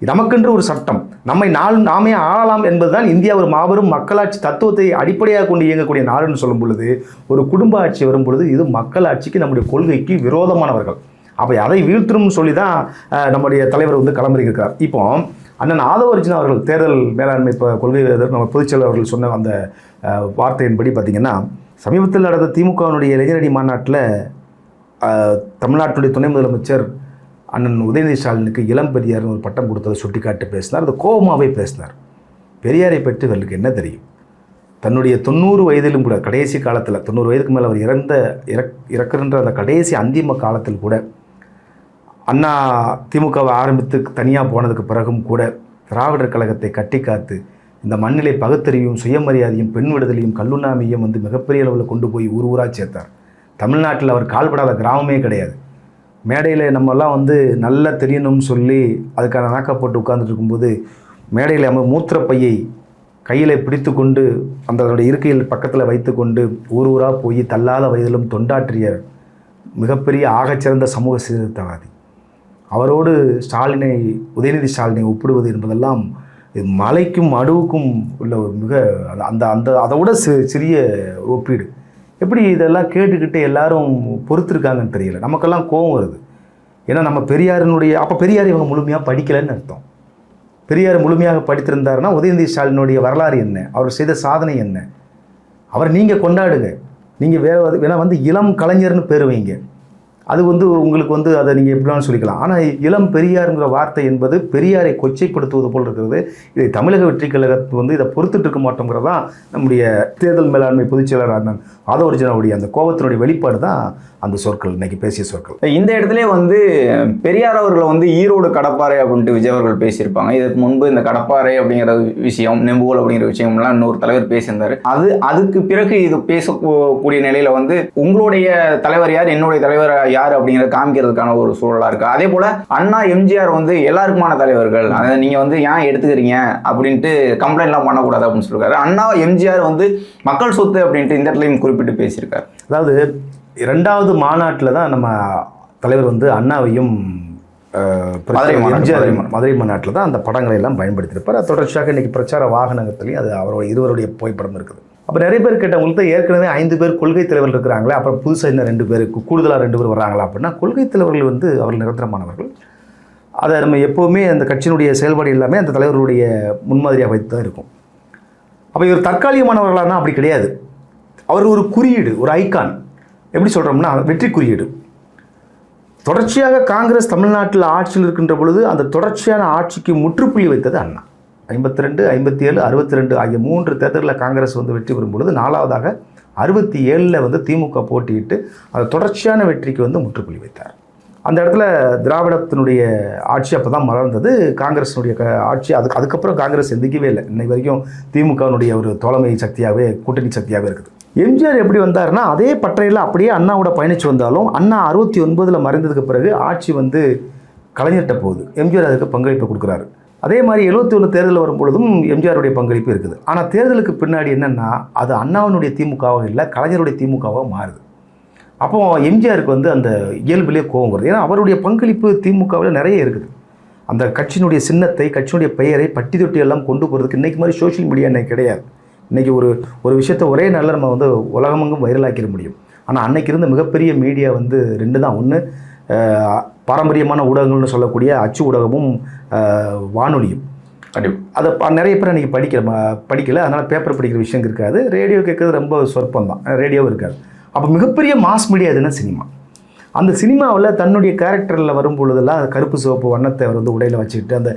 நமக்கென்று ஒரு சட்டம், நாமே ஆளலாம் என்பதுதான் இந்தியா ஒரு மாபெரும் மக்களாட்சி தத்துவத்தை அடிப்படையாக கொண்டு இயங்கக்கூடிய நாடுன்னு சொல்லும் பொழுது, ஒரு குடும்ப ஆட்சி வரும் பொழுது இது மக்களாட்சிக்கு, நம்முடைய கொள்கைக்கு விரோதமானவர்கள். அப்போ அதை வீழ்த்தணும்னு சொல்லி தான் நம்முடைய தலைவர் வந்து களமிறங்கியிருக்கிறார். இப்போ அண்ணன் ஆதவ அர்ஜுன் அவர்கள் தேர்தல் மேலாண்மை கொள்கை நம்ம பொதுச்செயலர் அவர்கள் சொன்ன அந்த வார்த்தையின்படி பார்த்திங்கன்னா, சமீபத்தில் நடந்த திமுகவினுடைய இளைஞரணி மாநாட்டில் தமிழ்நாட்டுடைய துணை முதலமைச்சர் அண்ணன் உதயநிதி ஸ்டாலினுக்கு இளம் பெரியார்னு ஒரு பட்டம் கொடுத்ததை சுட்டிக்காட்டி பேசினார். அது கோபமாகவே பேசினார். பெரியாரை பற்றி இவர்களுக்கு என்ன தெரியும்? தன்னுடைய 90 வயதிலும் கூட, கடைசி காலத்தில் 90 வயதுக்கு மேலே அவர் இறக்குகின்ற அந்த கடைசி அந்திம காலத்தில் கூட, அண்ணா திமுகவை ஆரம்பித்து தனியாக போனதுக்கு பிறகும் கூட திராவிடர் கழகத்தை கட்டி காத்து இந்த மண்ணிலை பகுத்தறிவும் சுயமரியாதையும் பெண் விடுதலையும் கல்லுண்ணாமையும் வந்து மிகப்பெரிய அளவில் கொண்டு போய் ஊராக சேர்த்தார். தமிழ்நாட்டில் அவர் கால்படாத கிராமமே கிடையாது. மேடையில் நம்மெல்லாம் வந்து நல்லா தெரியணும்னு சொல்லி அதுக்கான நாக்கப்பட்டு உட்கார்ந்துட்டு இருக்கும்போது மேடையில் நம்ம மூத்திரப்பையை கையில் பிடித்து கொண்டு அதனுடைய இருக்கையில் பக்கத்தில் வைத்து கொண்டு ஊராக போய் தள்ளாத வயதிலும் தொண்டாற்றிய மிகப்பெரிய ஆகச்சிறந்த சமூக சீர்திருத்தவாதி. அவரோடு உதயநிதி ஸ்டாலினை ஒப்பிடுவது என்பதெல்லாம் இது மலைக்கும் அடுவுக்கும் உள்ள ஒரு மிக அந்த அந்த அதை விட சிறிய ஒப்பீடு. எப்படி இதெல்லாம் கேட்டுக்கிட்டு எல்லாரும் பொறுத்திருக்காங்கன்னு தெரியல. நமக்கெல்லாம் கோபம் வருது. ஏன்னா நம்ம பெரியாரினுடைய அப்போ பெரியார் இவங்க முழுமையாக படிக்கலைன்னு அர்த்தம். பெரியார் முழுமையாக படித்திருந்தாருன்னா உதயநிதி ஸ்டாலினுடைய வரலாறு என்ன, அவர் செய்த சாதனை என்ன, அவர் நீங்கள் கொண்டாடுங்க. நீங்கள் வேணா வந்து இளம் கலைஞர்னு பேர் வைங்க. அது வந்து உங்களுக்கு அதை நீங்கள் எப்படினாலும் சொல்லிக்கலாம். ஆனால் இளம் பெரியாருங்கிற வார்த்தை என்பது பெரியாரை கொச்சைப்படுத்துவது போல் இருக்கிறது. இதை தமிழக வெற்றி கழகத்து இதை பொறுத்துட்டு இருக்க மாட்டோங்கிறது தான் நம்முடைய தேர்தல் மேலாண்மை பொதுச்செயலாளர் அண்ணன் ஆதவர்ஜனாவுடைய அந்த கோபத்தினுடைய வெளிப்பாடு தான் அந்த சொற்கள், இன்னைக்கு பேசிய சொற்கள். இந்த இடத்துல பெரியார் அவர்களை ஈரோடு கடப்பாறை அப்படின்ட்டு விஜய் அவர்கள் பேசியிருப்பாங்க. இதற்கு முன்பு இந்த கடப்பாறை அப்படிங்கிற விஷயம், நெம்புகோல் அப்படிங்கிற விஷயம்லாம் இன்னொரு தலைவர் பேசியிருந்தாரு. அதுக்கு பிறகு இது பேசக்கூடிய நிலையில உங்களுடைய தலைவர் யார், என்னுடைய தலைவர் யார் அப்படிங்கிறத காமிக்கிறதுக்கான ஒரு சூழலா இருக்கு. அதே போல அண்ணா எம்ஜிஆர் எல்லாருக்குமான தலைவர்கள், அதை நீங்க ஏன் எடுத்துக்கிறீங்க அப்படின்ட்டு கம்ப்ளைண்ட் எல்லாம் பண்ணக்கூடாது அப்படின்னு சொல்லிருக்காரு. அண்ணா எம்ஜிஆர் மக்கள் சொத்து அப்படின்ட்டு இந்த இடத்துலையும் குறிப்பிட்டு பேசியிருக்காரு. அதாவது 2வது மாநாட்டில் தான் நம்ம தலைவர் அண்ணாவையும் எம்ஜிஆர் மதுரை மாநாட்டில் தான் அந்த படங்களை எல்லாம் பயன்படுத்தியிருப்பார். அது தொடர்ச்சியாக இன்றைக்கி பிரச்சார வாகனத்திலையும் அது இருவருடைய புகைப்படம் இருக்குது. அப்போ நிறைய பேர் கேட்டவங்களுக்கு தான் ஏற்கனவே 5 பேர் கொள்கை தலைவர்கள் இருக்கிறாங்களே, அப்புறம் புதுசாக இன்னும் 2 பேர் கூடுதலாக 2 பேர் வர்றாங்களா அப்படின்னா, கொள்கை தலைவர்கள் அவர்கள் நிரந்தரமானவர்கள். அதை நம்ம எப்போவுமே அந்த கட்சியினுடைய செயல்பாடு எல்லாமே அந்த தலைவர்களுடைய முன்மாதிரியாக வைத்து தான் இருக்கும். அப்போ இவர் தற்காலிகமானவர்களானா அப்படி கிடையாது. அவர் ஒரு குறியீடு, ஒரு ஐக்கான். எப்படி சொல்கிறோம்னா வெற்றி குறியீடு. தொடர்ச்சியாக காங்கிரஸ் தமிழ்நாட்டில் ஆட்சியில் இருக்கின்ற பொழுது அந்த தொடர்ச்சியான ஆட்சிக்கு முற்றுப்புள்ளி வைத்தது அண்ணா. 52, 57, 62 ஆகிய 3 தேர்தலில் காங்கிரஸ் வெற்றி பெறும் பொழுது 4வதாக 67 திமுக போட்டியிட்டு அந்த தொடர்ச்சியான வெற்றிக்கு முற்றுப்புள்ளி வைத்தார். அந்த இடத்துல திராவிடத்தினுடைய ஆட்சி அப்போ தான் மலர்ந்தது. காங்கிரஸினுடைய ஆட்சி அதுக்கப்புறம் காங்கிரஸ் எந்திக்கவே இல்லை. இன்னை வரைக்கும் திமுகனுடைய ஒரு தோழமை சக்தியாகவே, கூட்டணி சக்தியாகவே இருக்குது. எம்ஜிஆர் எப்படி வந்தார்னா அதே பட்டறையில் அப்படியே அண்ணாவோட பயணித்து வந்தாலும் அண்ணா 69 மறைந்ததுக்கு பிறகு ஆட்சி கலைஞர்கிட்ட போகுது. எம்ஜிஆர் அதுக்கு பங்களிப்பு கொடுக்குறாரு. அதே மாதிரி 71 தேர்தல் வரும்பொழுதும் எம்ஜிஆருடைய பங்களிப்பு இருக்குது. ஆனால் தேர்தலுக்கு பின்னாடி என்னென்னா அது அண்ணாவினுடைய திமுகவாக இல்லை, கலைஞருடைய திமுகவாக மாறுது. அப்போ எம்ஜிஆருக்கு அந்த இயல்பிலே கோபம் வருது. ஏன்னா அவருடைய பங்களிப்பு திமுகவில் நிறைய இருக்குது. அந்த கட்சியினுடைய சின்னத்தை, கட்சியினுடைய பெயரை பட்டி தொட்டி எல்லாம் கொண்டு போகிறதுக்கு இன்றைக்கி மாதிரி சோஷியல் மீடியா இன்றைக்கி கிடையாது. இன்றைக்கி ஒரு விஷயத்தை ஒரே நாளில் நம்ம உலகமெங்கும் வைரலாக்கிட முடியும். ஆனால் அன்னைக்கு இருந்த மிகப்பெரிய மீடியா 2 தான். ஒன்று பாரம்பரியமான ஊடகங்கள்னு சொல்லக்கூடிய அச்சு ஊடகமும் வானொலியும். அதை நிறைய பேர் அன்றைக்கி படிக்கலை. அதனால் பேப்பர் படிக்கிற விஷயம் இருக்காது. ரேடியோ கேட்குறது ரொம்ப சொற்பம் தான், ரேடியோவும் இருக்காது. அப்போ மிகப்பெரிய மாஸ் மீடியா எதுனா சினிமா. அந்த சினிமாவில் தன்னுடைய கேரக்டரில் வரும் பொழுதெல்லாம் கருப்பு சிவப்பு வண்ணத்தை அவர் உடையில் வச்சுக்கிட்டு அந்த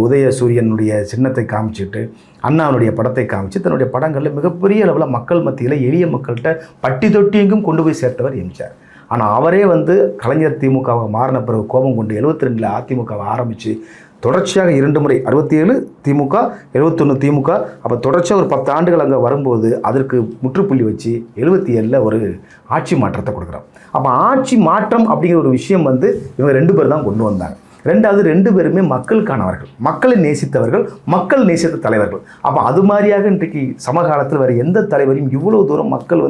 உதய சூரியனுடைய சின்னத்தை காமிச்சிட்டு அண்ணாவுடைய படத்தை காமிச்சு தன்னுடைய படங்களில் மிகப்பெரிய அளவில் மக்கள் மத்தியில் எளிய மக்கள்கிட்ட பட்டி தொட்டி எங்கும் கொண்டு போய் சேர்த்தவர் எம்ஜிஆர். ஆனால் அவரே கலைஞர் திமுகவாக மாறின பிறகு கோபம் கொண்டு 72 அதிமுகவை ஆரம்பித்து தொடர்ச்சியாக 2 முறை 67 திமுக, 71 திமுக, அப்போ தொடர்ச்சியாக ஒரு 10 ஆண்டுகள் அங்கே வரும்போது அதற்கு முற்றுப்புள்ளி வச்சு 77 ஒரு ஆட்சி மாற்றத்தை கொடுக்குறோம். அப்போ ஆட்சி மாற்றம் அப்படிங்கிற ஒரு விஷயம் இவங்க 2 பேர் தான் கொண்டு வந்தாங்க. 2வது 2 பேருமே மக்களுக்கானவர்கள், மக்களை நேசித்தவர்கள், மக்கள் நேசித்த தலைவர்கள். அப்போ அது மாதிரியாக இன்றைக்கு சமகாலத்தில் வேறு எந்த தலைவரையும் இவ்வளவு தூரம் மக்கள்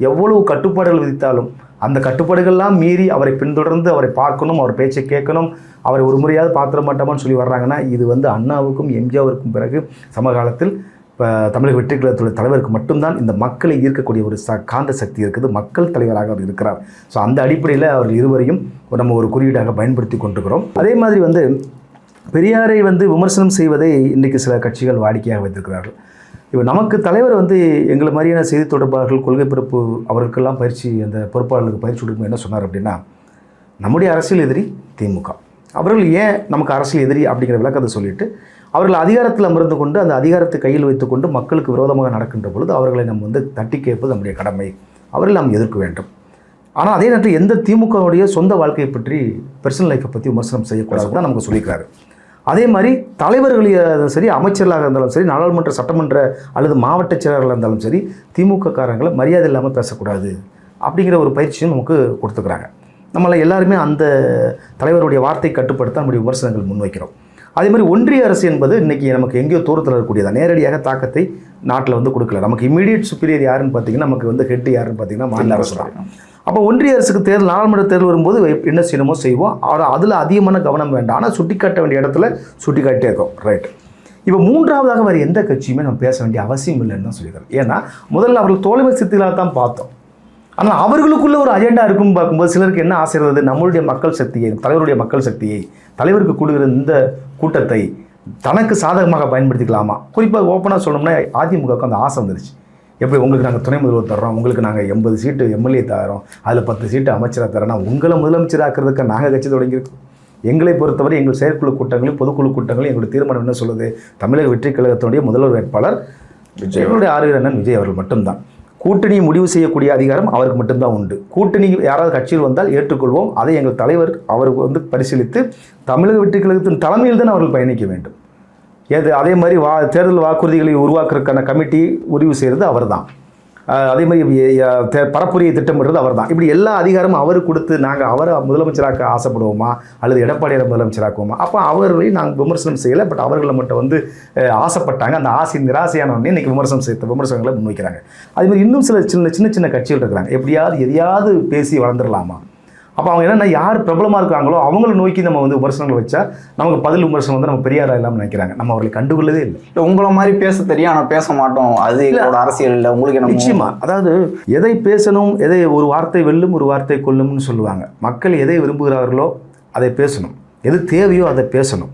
எவ்வளவு கட்டுப்பாடுகள் விதித்தாலும் அந்த கட்டுப்பாடுகள்லாம் மீறி அவரை பின்தொடர்ந்து அவரை பார்க்கணும், அவர் பேச்சை கேட்கணும், அவரை ஒரு முறையாவது பார்த்துட மாட்டோமான்னு சொல்லி வர்றாங்கன்னா இது அண்ணாவுக்கும் எம்ஜிஆருக்கும் பிறகு சமகாலத்தில் இப்போ தமிழக வெற்றி கழகத்துடைய தலைவருக்கு மட்டும்தான் இந்த மக்களை ஈர்க்கக்கூடிய ஒரு காந்த சக்தி இருக்குது. மக்கள் தலைவராக அவர் இருக்கிறார். ஸோ அந்த அடிப்படையில் அவர் இருவரையும் நம்ம ஒரு குறியீடாக பயன்படுத்தி கொண்டிருக்கிறோம். அதே மாதிரி பெரியாரை விமர்சனம் செய்வதை இன்றைக்கு சில கட்சிகள் வாடிக்கையாக வைத்திருக்கிறார்கள். இப்போ நமக்கு தலைவர் எங்களை மாதிரியான செய்தி தொடர்பாளர்கள், கொள்கை பிறப்பு அவர்களுக்கெல்லாம் அந்த பொறுப்பாளர்களுக்கு பயிற்சி கொடுக்கும் என்ன சொன்னார் அப்படின்னா, நம்முடைய அரசியல் எதிரி திமுக, அவர்கள் ஏன் நமக்கு அரசியல் எதிரி அப்படிங்கிற விளக்கத்தை சொல்லிவிட்டு அவர்கள் அதிகாரத்தில் அமர்ந்து கொண்டு அந்த அதிகாரத்தை கையில் வைத்துக்கொண்டு மக்களுக்கு விரோதமாக நடக்கின்ற பொழுது அவர்களை நம்ம தட்டி கேட்பது நம்முடைய கடமை, அவர்கள் நாம் எதிர்க்க வேண்டும். ஆனால் அதே நேரத்தில் எந்த திமுகவுடைய சொந்த வாழ்க்கையை பற்றி, பர்சனல் லைஃப்பை பற்றி விமர்சனம் செய்யக்கூடாது தான் நமக்கு சொல்லிக்கிறாரு. அதே மாதிரி தலைவர்களையும் சரி, அமைச்சர்களாக இருந்தாலும் சரி, நாடாளுமன்ற சட்டமன்ற அல்லது மாவட்ட செயலர்களாக இருந்தாலும் சரி, திமுக காரங்களை மரியாதை இல்லாமல் பேசக்கூடாது அப்படிங்கிற ஒரு பயிற்சியும் நமக்கு கொடுத்துக்கிறாங்க. நம்மளை எல்லாருமே அந்த தலைவருடைய வார்த்தை கட்டுப்படுத்த நம்முடைய விமர்சனங்கள் முன்வைக்கிறோம். அதே மாதிரி ஒன்றிய அரசு என்பது இன்றைக்கி நமக்கு எங்கேயோ தூரத்தில் இருக்கக்கூடியதான், நேரடியாக தாக்கத்தை நாட்டில் கொடுக்கல. நமக்கு இமீடியட் சுப்பீரியர் யாருன்னு பார்த்தீங்கன்னா, நமக்கு ஹெட் யாருன்னு பார்த்தீங்கன்னா மாநில அரசு தான். அப்போ ஒன்றிய அரசுக்கு தேர்தல், நாடாளுமன்ற தேர்தல் வரும்போது என்ன செய்யணுமோ செய்வோம். அதில் அதிகமான கவனம் வேண்டாம். ஆனால் சுட்டி காட்ட வேண்டிய இடத்துல சுட்டி காட்டே இருக்கோம். ரைட். இப்போ மூன்றாவதாக வேறு எந்த கட்சியுமே நம்ம பேச வேண்டிய அவசியம் இல்லைன்னு தான் சொல்லிக்கிறேன். ஏன்னா முதல்ல அவர்கள் தோல்வி சித்திகளாக தான் பார்த்தோம். ஆனால் அவர்களுக்குள்ள ஒரு அஜெண்டா இருக்குன்னு பார்க்கும்போது சிலருக்கு என்ன ஆசை இருந்தது, நம்மளுடைய மக்கள் சக்தியை, தலைவருடைய மக்கள் சக்தியை, தலைவருக்கு கூடுகிற இந்த கூட்டத்தை தனக்கு சாதகமாக பயன்படுத்திக்கலாமா. குறிப்பாக ஓப்பனாக சொல்லணும்னா அதிமுகவுக்கு அந்த ஆசை வந்துருச்சு. எப்படி உங்களுக்கு நாங்கள் துணை முதல்வர் தர்றோம், உங்களுக்கு நாங்கள் 80 சீட்டு எம்எல்ஏ தரோம், அதில் 10 சீட்டு அமைச்சராக தரோன்னா உங்களை முதலமைச்சராக்கிறதுக்கு நாங்கள் கட்சி தொடங்கியிருக்கோம். எங்களை பொறுத்தவரை எங்கள் செயற்குழு கூட்டங்களையும் பொதுக்குழு கூட்டங்களையும் எங்களுடைய தீர்மானம் என்ன சொல்லுது, தமிழக வெற்றி கழகத்தினுடைய முதல்வர் வேட்பாளர் எங்களுடைய ஆறுகிற அண்ணன் விஜய் அவர்கள் மட்டும்தான். கூட்டணியை முடிவு செய்யக்கூடிய அதிகாரம் அவருக்கு மட்டும்தான் உண்டு. கூட்டணி யாராவது கட்சியில் வந்தால் ஏற்றுக்கொள்வோம், அதை எங்கள் தலைவர் அவருக்கு பரிசீலித்து தமிழக வெற்றி கழகத்தின் தலைமையில் தான் அவர்கள் பயணிக்க வேண்டும். அதே மாதிரி தேர்தல் வாக்குறுதிகளை உருவாக்குறதுக்கான கமிட்டி முடிவு செய்கிறது அவர் தான். அதே மாதிரி பரப்புரையை திட்டமிடுறது அவர் தான். இப்படி எல்லா அதிகாரமும் அவருக்கு கொடுத்து நாங்கள் அவரை முதலமைச்சராக்க ஆசைப்படுவோமா அல்லது எடப்பாடியாரை முதலமைச்சராக்குவோமா? அப்போ அவர்களை நாங்கள் விமர்சனம் செய்யலை. பட் அவர்களை மட்டும் ஆசைப்பட்டாங்க. அந்த ஆசை நிராசையானவொடனே இன்றைக்கி விமர்சனங்களை முன்வைக்கிறாங்க. அதே மாதிரி இன்னும் சில சின்ன சின்ன கட்சிகள் இருக்கிறாங்க. எப்படியாவது எதையாவது பேசி வளர்ந்துடலாமா? அப்போ அவங்க என்னென்னா யார் பிரபலமாக இருக்காங்களோ அவங்கள நோக்கி நம்ம விமர்சனங்கள் வச்சா நமக்கு பதில் விமர்சனம் நம்ம பெரியாரா இல்லாமல் நினைக்கிறாங்க. நம்ம அவர்களை கண்டுகொள்ளதே இல்லை. உங்களை மாதிரி பேச தெரியும் ஆனால் பேச மாட்டோம், அது எங்களோட அரசியல் இல்லை. உங்களுக்கு என்ன நிச்சயமா, அதாவது எதை பேசணும், எதை ஒரு வார்த்தை வெல்லும் ஒரு வார்த்தை கொல்லும்னு சொல்லுவாங்க. மக்கள் எதை விரும்புகிறார்களோ அதை பேசணும், எது தேவையோ அதை பேசணும்.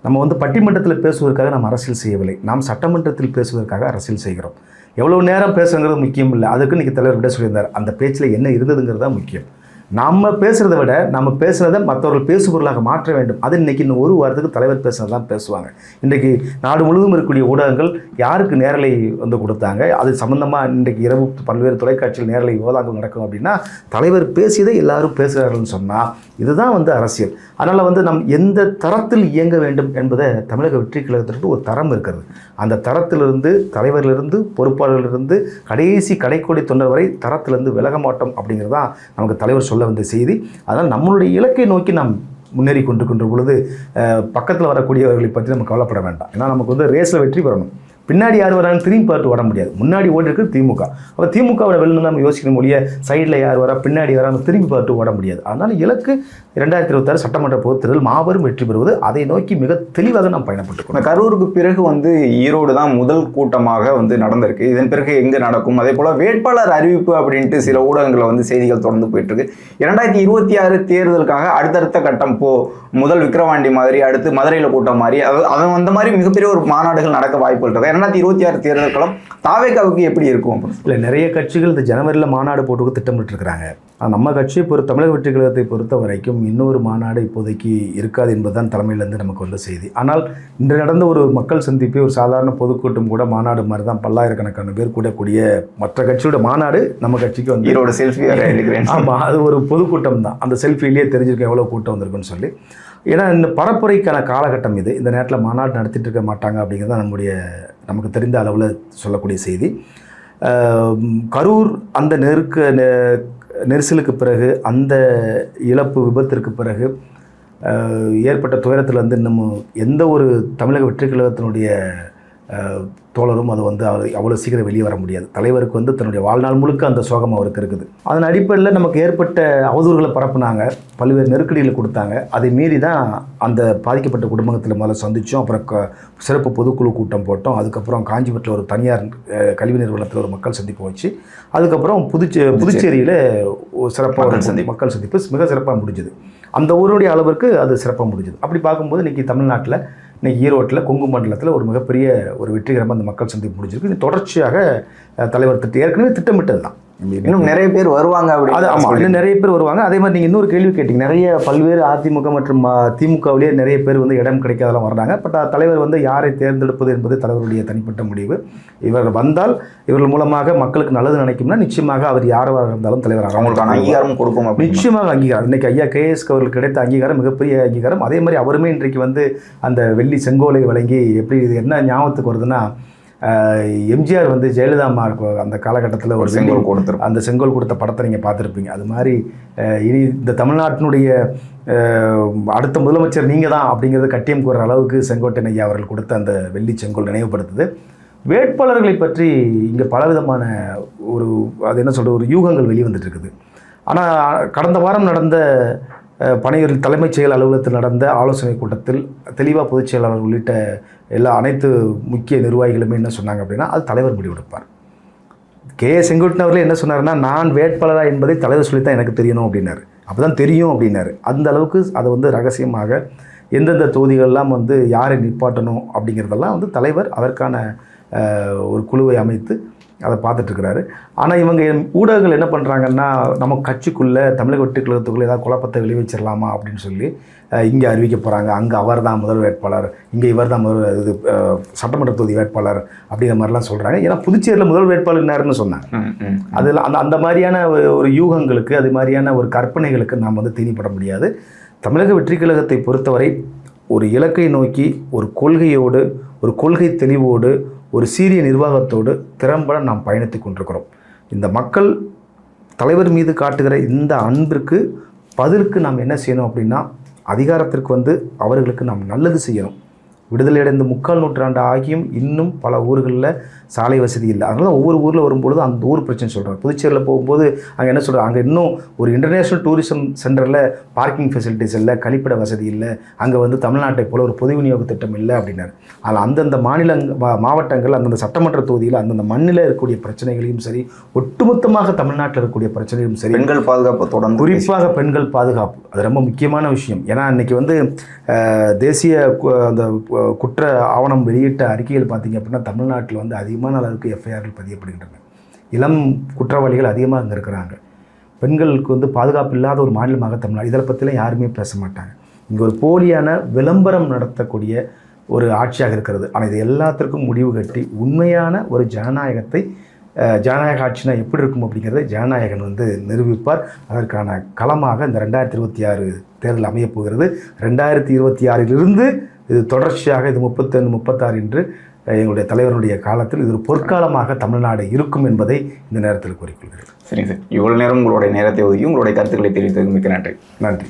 நம்ம பட்டிமன்றத்தில் பேசுவதற்காக நாம் அரசியல் செய்யவில்லை, நாம் சட்டமன்றத்தில் பேசுவதற்காக அரசியல் செய்கிறோம். எவ்வளோ நேரம் பேசுங்கிறது முக்கியம் இல்லை, அதுக்கு இன்றைக்கி தலைவர் விட சொல்லியிருந்தார். அந்த பேச்சில் என்ன இருந்ததுங்கிறது தான் முக்கியம். நம்ம பேசுகிறத விட நம்ம பேசுகிறத மற்றவர்கள் பேசுபொருளாக மாற்ற வேண்டும். அது இன்றைக்கி இன்னும் ஒரு வாரத்துக்கு தலைவர் பேசுகிறது தான் பேசுவாங்க. இன்றைக்கு நாடு முழுவதும் இருக்கக்கூடிய ஊடகங்கள் யாருக்கு நேரலை கொடுத்தாங்க, அது சம்மந்தமாக இன்றைக்கு இரவு பல்வேறு தொலைக்காட்சியில் நேரலை விவாதங்கள் நடக்கும் அப்படின்னா தலைவர் பேசியதை எல்லாரும் பேசுகிறார்கள்னு சொன்னால் இதுதான் அரசியல். அதனால் நம் எந்த தரத்தில் இயங்க வேண்டும் என்பதை தமிழக வெற்றி கழகத்திற்கு ஒரு தரம் இருக்கிறது. அந்த தரத்திலிருந்து தலைவரிலிருந்து பொறுப்பாளர்களிலிருந்து கடைசி கடைக்கோடி தொண்டர் வரை தரத்திலிருந்து விலக மாட்டோம் அப்படிங்கிறது தான் நமக்கு தலைவர் சொல்ல வந்த செய்தி. அதனால் நம்மளுடைய இலக்கை நோக்கி நாம் முன்னேறி கொண்டிருக்கின்ற பொழுது பக்கத்தில் வரக்கூடியவர்களை பற்றி நம்ம கவலைப்பட வேண்டாம். ஏன்னா நமக்கு ரேஸில் வெற்றி பெறணும். பின்னாடி யார் வரான்னு திரும்பி பார்த்து ஓட முடியாது. முன்னாடி ஓடி இருக்குது திமுக. அப்போ திமுகவோட வெளில நம்ம யோசிக்கணும் மொழிய சைடில் யார் வரா பின்னாடி வரான்னு திரும்பி பார்த்து ஓட முடியாது. அதனால் இலக்கு 2026 சட்டமன்ற பொதுத் தேர்தல் மாபெரும் வெற்றி பெறுவது. அதை நோக்கி மிக தெளிவாக நாம் பயணப்பட்டுக்கணும். கரூருக்கு பிறகு ஈரோடு தான் முதல் கூட்டமாக நடந்திருக்கு. இதன் பிறகு எங்கே நடக்கும், அதே போல் வேட்பாளர் அறிவிப்பு அப்படின்ட்டு சில ஊடகங்களில் செய்திகள் தொடர்ந்து போயிட்டு இருக்கு. 2026 தேர்தலுக்காக அடுத்தடுத்த கட்டம் முதல் விக்கிரவாண்டி மாதிரி, அடுத்து மதுரையில் கூட்டம் மாதிரி, அது அந்த மாதிரி மிகப்பெரிய ஒரு மாநாடுகள் நடக்க வாய்ப்புகள் இருக்கு. 2026 தேர்தல் களம் தாவேக்காவுக்கு எப்படி இருக்கும்? இல்லை, நிறைய கட்சிகள் இந்த ஜனவரியில் மாநாடு போட்டுக்கு திட்டமிட்டு இருக்கிறாங்க. நம்ம கட்சியை தமிழக வெற்றி கழகத்தை பொறுத்த வரைக்கும் இன்னொரு மாநாடு இப்போதைக்கு இருக்காது என்பதுதான் தலைமையிலேருந்து நமக்கு செய்தி. ஆனால் இன்று நடந்த ஒரு மக்கள் சந்திப்பு, ஒரு சாதாரண பொதுக்கூட்டம் கூட மாநாடு மாதிரி தான். பல்லாயிரக்கணக்கான பேர் கூடக்கூடிய மற்ற கட்சியோட மாநாடு நம்ம கட்சிக்கு ஈரோட செல்ஃபி எடுக்கிறேன். ஆமாம், அது ஒரு பொதுக்கூட்டம் தான். அந்த செல்ஃபிலேயே தெரிஞ்சிருக்கேன் எவ்வளோ கூட்டம் வந்திருக்குன்னு சொல்லி. ஏன்னா இந்த பரப்புரைக்கான காலகட்டம் இது. இந்த நேரத்தில் மாநாடு நடத்திட்டு இருக்க மாட்டாங்க அப்படிங்கிறது நமக்கு தெரிந்த அளவில் சொல்லக்கூடிய செய்தி. கரூர் அந்த நெரிசலுக்கு பிறகு, அந்த இழப்பு விபத்திற்கு பிறகு ஏற்பட்ட துயரத்தில் இன்னும் எந்த ஒரு தமிழக வெற்றி கழகத்தினுடைய தோழரும் அது அவ்வளோ சீக்கிரம் வெளியே வர முடியாது. தலைவருக்கு தன்னுடைய வாழ்நாள் முழுக்க அந்த சோகம் அவருக்கு இருக்குது. அதன் அடிப்படையில் நமக்கு ஏற்பட்ட அவதூறுகளை பரப்புனாங்க, பல்வேறு நெருக்கடிகளை கொடுத்தாங்க. அதை மீறி தான் அந்த பாதிக்கப்பட்ட குடும்பத்தில் முதல்ல சந்தித்தோம். அப்புறம் சிறப்பு பொதுக்குழு கூட்டம் போட்டோம். அதுக்கப்புறம் காஞ்சிபுரத்தில் ஒரு தனியார் கல்வி நிறுவனத்தில் ஒரு மக்கள் சந்திப்பு வச்சு, அதுக்கப்புறம் புதுச்சேரியில் சிறப்பாக மக்கள் சந்திப்பு மிக சிறப்பாக முடிஞ்சுது. அந்த ஊருடைய அளவிற்கு அது சிறப்பாக முடிஞ்சுது. அப்படி பார்க்கும்போது இன்றைக்கி தமிழ்நாட்டில், இன்றைக்கி ஈரோட்டில், கொங்கு மண்டலத்தில் ஒரு மிகப்பெரிய ஒரு வெற்றிகரமாக அந்த மக்கள் சந்திப்பு முடிஞ்சிருக்கு. இது தொடர்ச்சியாக தலைவர் ஏற்கனவே திட்டமிட்டது தான். இன்னும் நிறைய பேர் வருவாங்க. அது ஆமாம், இன்னும் நிறைய பேர் வருவாங்க. அதே மாதிரி நீங்கள் இன்னொரு கேள்வி கேட்டிங்க. நிறைய பல்வேறு அதிமுக மற்றும் திமுகவிலேயே நிறைய பேர் இடம் கிடைக்காதெல்லாம் வர்றாங்க. பட் தலைவர் யாரை தேர்ந்தெடுப்பது என்பது தலைவருடைய தனிப்பட்ட முடிவு. இவர்கள் வந்தால் இவர்கள் மூலமாக மக்களுக்கு நல்லது நினைக்கும்னா நிச்சயமாக அவர் யாராக இருந்தாலும் தலைவர் அவங்களுக்கான அங்கீகாரம் கொடுக்கும். நிச்சயமாக அங்கீகாரம். இன்றைக்கி ஐயா KS அவர்களுக்கு கிடைத்த அங்கீகாரம் மிகப்பெரிய அங்கீகாரம். அதே மாதிரி அவருமே இன்றைக்கு அந்த வெள்ளி செங்கோலை வழங்கி, எப்படி இது என்ன ஞாபகத்துக்கு வருதுன்னா, எம்ஜிஆர் ஜெயலலிதா அம்மா அந்த காலகட்டத்தில் ஒரு செங்கோல் கொடுத்துரு, அந்த செங்கோல் கொடுத்த படத்தை நீங்கள் பார்த்துருப்பீங்க. அது மாதிரி இனி இந்த தமிழ்நாட்டினுடைய அடுத்த முதலமைச்சர் நீங்கள் தான் அப்படிங்கிறத கட்டியம் கூறுற அளவுக்கு செங்கோட்டையன் ஐயா அவர்கள் கொடுத்த அந்த வெள்ளி செங்கோல் நினைவுபடுத்துது. வேட்பாளர்களை பற்றி இங்கே பலவிதமான ஒரு யூகங்கள் வெளிவந்துட்டு இருக்குது. ஆனால் கடந்த வாரம் நடந்த பனையூரில் தலைமைச் செயல் அலுவலகத்தில் நடந்த ஆலோசனை கூட்டத்தில் தெளிவாக பொதுச் செயலாளர் உள்ளிட்ட அனைத்து முக்கிய நிர்வாகிகளுமே என்ன சொன்னாங்க அப்படின்னா அது தலைவர் முடிவெடுப்பார். செங்கோட்டையன் அவர்கள் என்ன சொன்னார்னா, நான் வேட்பாளரா என்பதை தலைவர் சொல்லித்தான் எனக்கு தெரியணும் அப்படின்னாரு. அப்போ தான் தெரியும் அப்படின்னாரு. அந்த அளவுக்கு அதை வந்து ரகசியமாக எந்தெந்த தொகுதிகளெல்லாம் வந்து யாரை நிப்பாட்டணும் அப்படிங்கிறதெல்லாம் வந்து தலைவர் அதற்கான ஒரு குழுவை அமைத்து அதை பார்த்துட்ருக்கிறாரு. ஆனால் இவங்க ஊடகங்கள் என்ன பண்ணுறாங்கன்னா, நம்ம கட்சிக்குள்ளே தமிழக வெற்றி கழகத்துக்குள்ளே ஏதாவது குழப்பத்தை விளைவிச்சிடலாமா அப்படின்னு சொல்லி இங்கே அறிவிக்க போகிறாங்க, அங்கே அவர் தான் முதல் வேட்பாளர், இங்கே இவர் தான் இது சட்டமன்ற தொகுதி வேட்பாளர் அப்படிங்கிற மாதிரிலாம் சொல்கிறாங்க. ஏன்னா புதுச்சேரியில் முதல் வேட்பாளர் யாருன்னு சொன்னாங்க. அதில் அந்த மாதிரியான ஒரு யூகங்களுக்கு, அது மாதிரியான ஒரு கற்பனைகளுக்கு நாம் வந்து தீனிப்பட முடியாது. தமிழக வெற்றி கழகத்தை பொறுத்தவரை ஒரு இலக்கை நோக்கி ஒரு கொள்கையோடு, ஒரு கொள்கை தெளிவோடு, ஒரு சீரிய நிர்வாகத்தோடு திறம்பட நாம் பயணித்து கொண்டிருக்கிறோம். இந்த மக்கள் தலைவர் மீது காட்டுகிற இந்த அன்பிற்கு பதிலுக்கு நாம் என்ன செய்யணும் அப்படின்னா, அதிகாரத்திற்கு வந்து அவர்களுக்கு நாம் நல்லது செய்யணும். விடுதலை அடைந்த 3/4 நூற்றாண்டு ஆகியும் இன்னும் பல ஊர்களில் சாலை வசதி இல்லை. அதனால் ஒவ்வொரு ஊரில் வரும்பொழுது அந்த ஊர் பிரச்சனை சொல்கிறாங்க. புதுச்சேரியில் போகும்போது அங்கே என்ன சொல்கிறாங்க, அங்கே இன்னும் ஒரு இன்டர்நேஷ்னல் டூரிசம் சென்டரில் பார்க்கிங் ஃபெசிலிட்டிஸ் இல்லை, கழிப்பிட வசதி இல்லை, அங்கே வந்து தமிழ்நாட்டை போல் ஒரு பொது விநியோக திட்டம் இல்லை அப்படின்னாரு. அதில் அந்தந்த மாவட்டங்கள், அந்தந்த சட்டமன்ற தொகுதியில் அந்தந்த மண்ணில் இருக்கக்கூடிய பிரச்சனைகளையும் சரி, ஒட்டுமொத்தமாக தமிழ்நாட்டில் இருக்கக்கூடிய பிரச்சனையும் சரி, பெண்கள் பாதுகாப்பு தொடர்ந்து, குறிப்பாக பெண்கள் பாதுகாப்பு, அது ரொம்ப முக்கியமான விஷயம். ஏன்னா இன்றைக்கி வந்து தேசிய அந்த குற்ற ஆவணம் வெளியிட்ட அறிக்கைகள் பார்த்திங்க அப்படின்னா, தமிழ்நாட்டில் வந்து அதிகமான அளவுக்கு எஃப்ஐஆர்கள் பதியப்படுகின்றன. இளம் குற்றவாளிகள் அதிகமாக அங்கே இருக்கிறாங்க. பெண்களுக்கு வந்து பாதுகாப்பு இல்லாத ஒரு மாநிலமாக தமிழ்நாடு. இதில் பற்றிலாம் யாருமே பேச மாட்டாங்க. இங்கே ஒரு போலியான விளம்பரம் நடத்தக்கூடிய ஒரு ஆட்சியாக இருக்கிறது. ஆனால் இது எல்லாத்திற்கும் முடிவு கட்டி உண்மையான ஒரு ஜனநாயக ஆட்சினா எப்படி இருக்கும் அப்படிங்கிறத ஜனநாயகன் வந்து நிரூபிப்பார். அதற்கான களமாக இந்த 2026 தேர்தல் அமையப் போகிறது. 2026 இது தொடர்ச்சியாக இது 35, 36 என்று எங்களுடைய தலைவருடைய காலத்தில் இது ஒரு பொற்காலமாக தமிழ்நாடு இருக்கும் என்பதை இந்த நேரத்தில் கூறிக்கொள்கிறேன். சரிங்க சார், இவ்வளோ நேரம் உங்களுடைய நேரத்தை ஒதுக்கி உங்களுடைய கருத்துக்களை தெரிவித்ததுக்கு மிக்க நன்றி.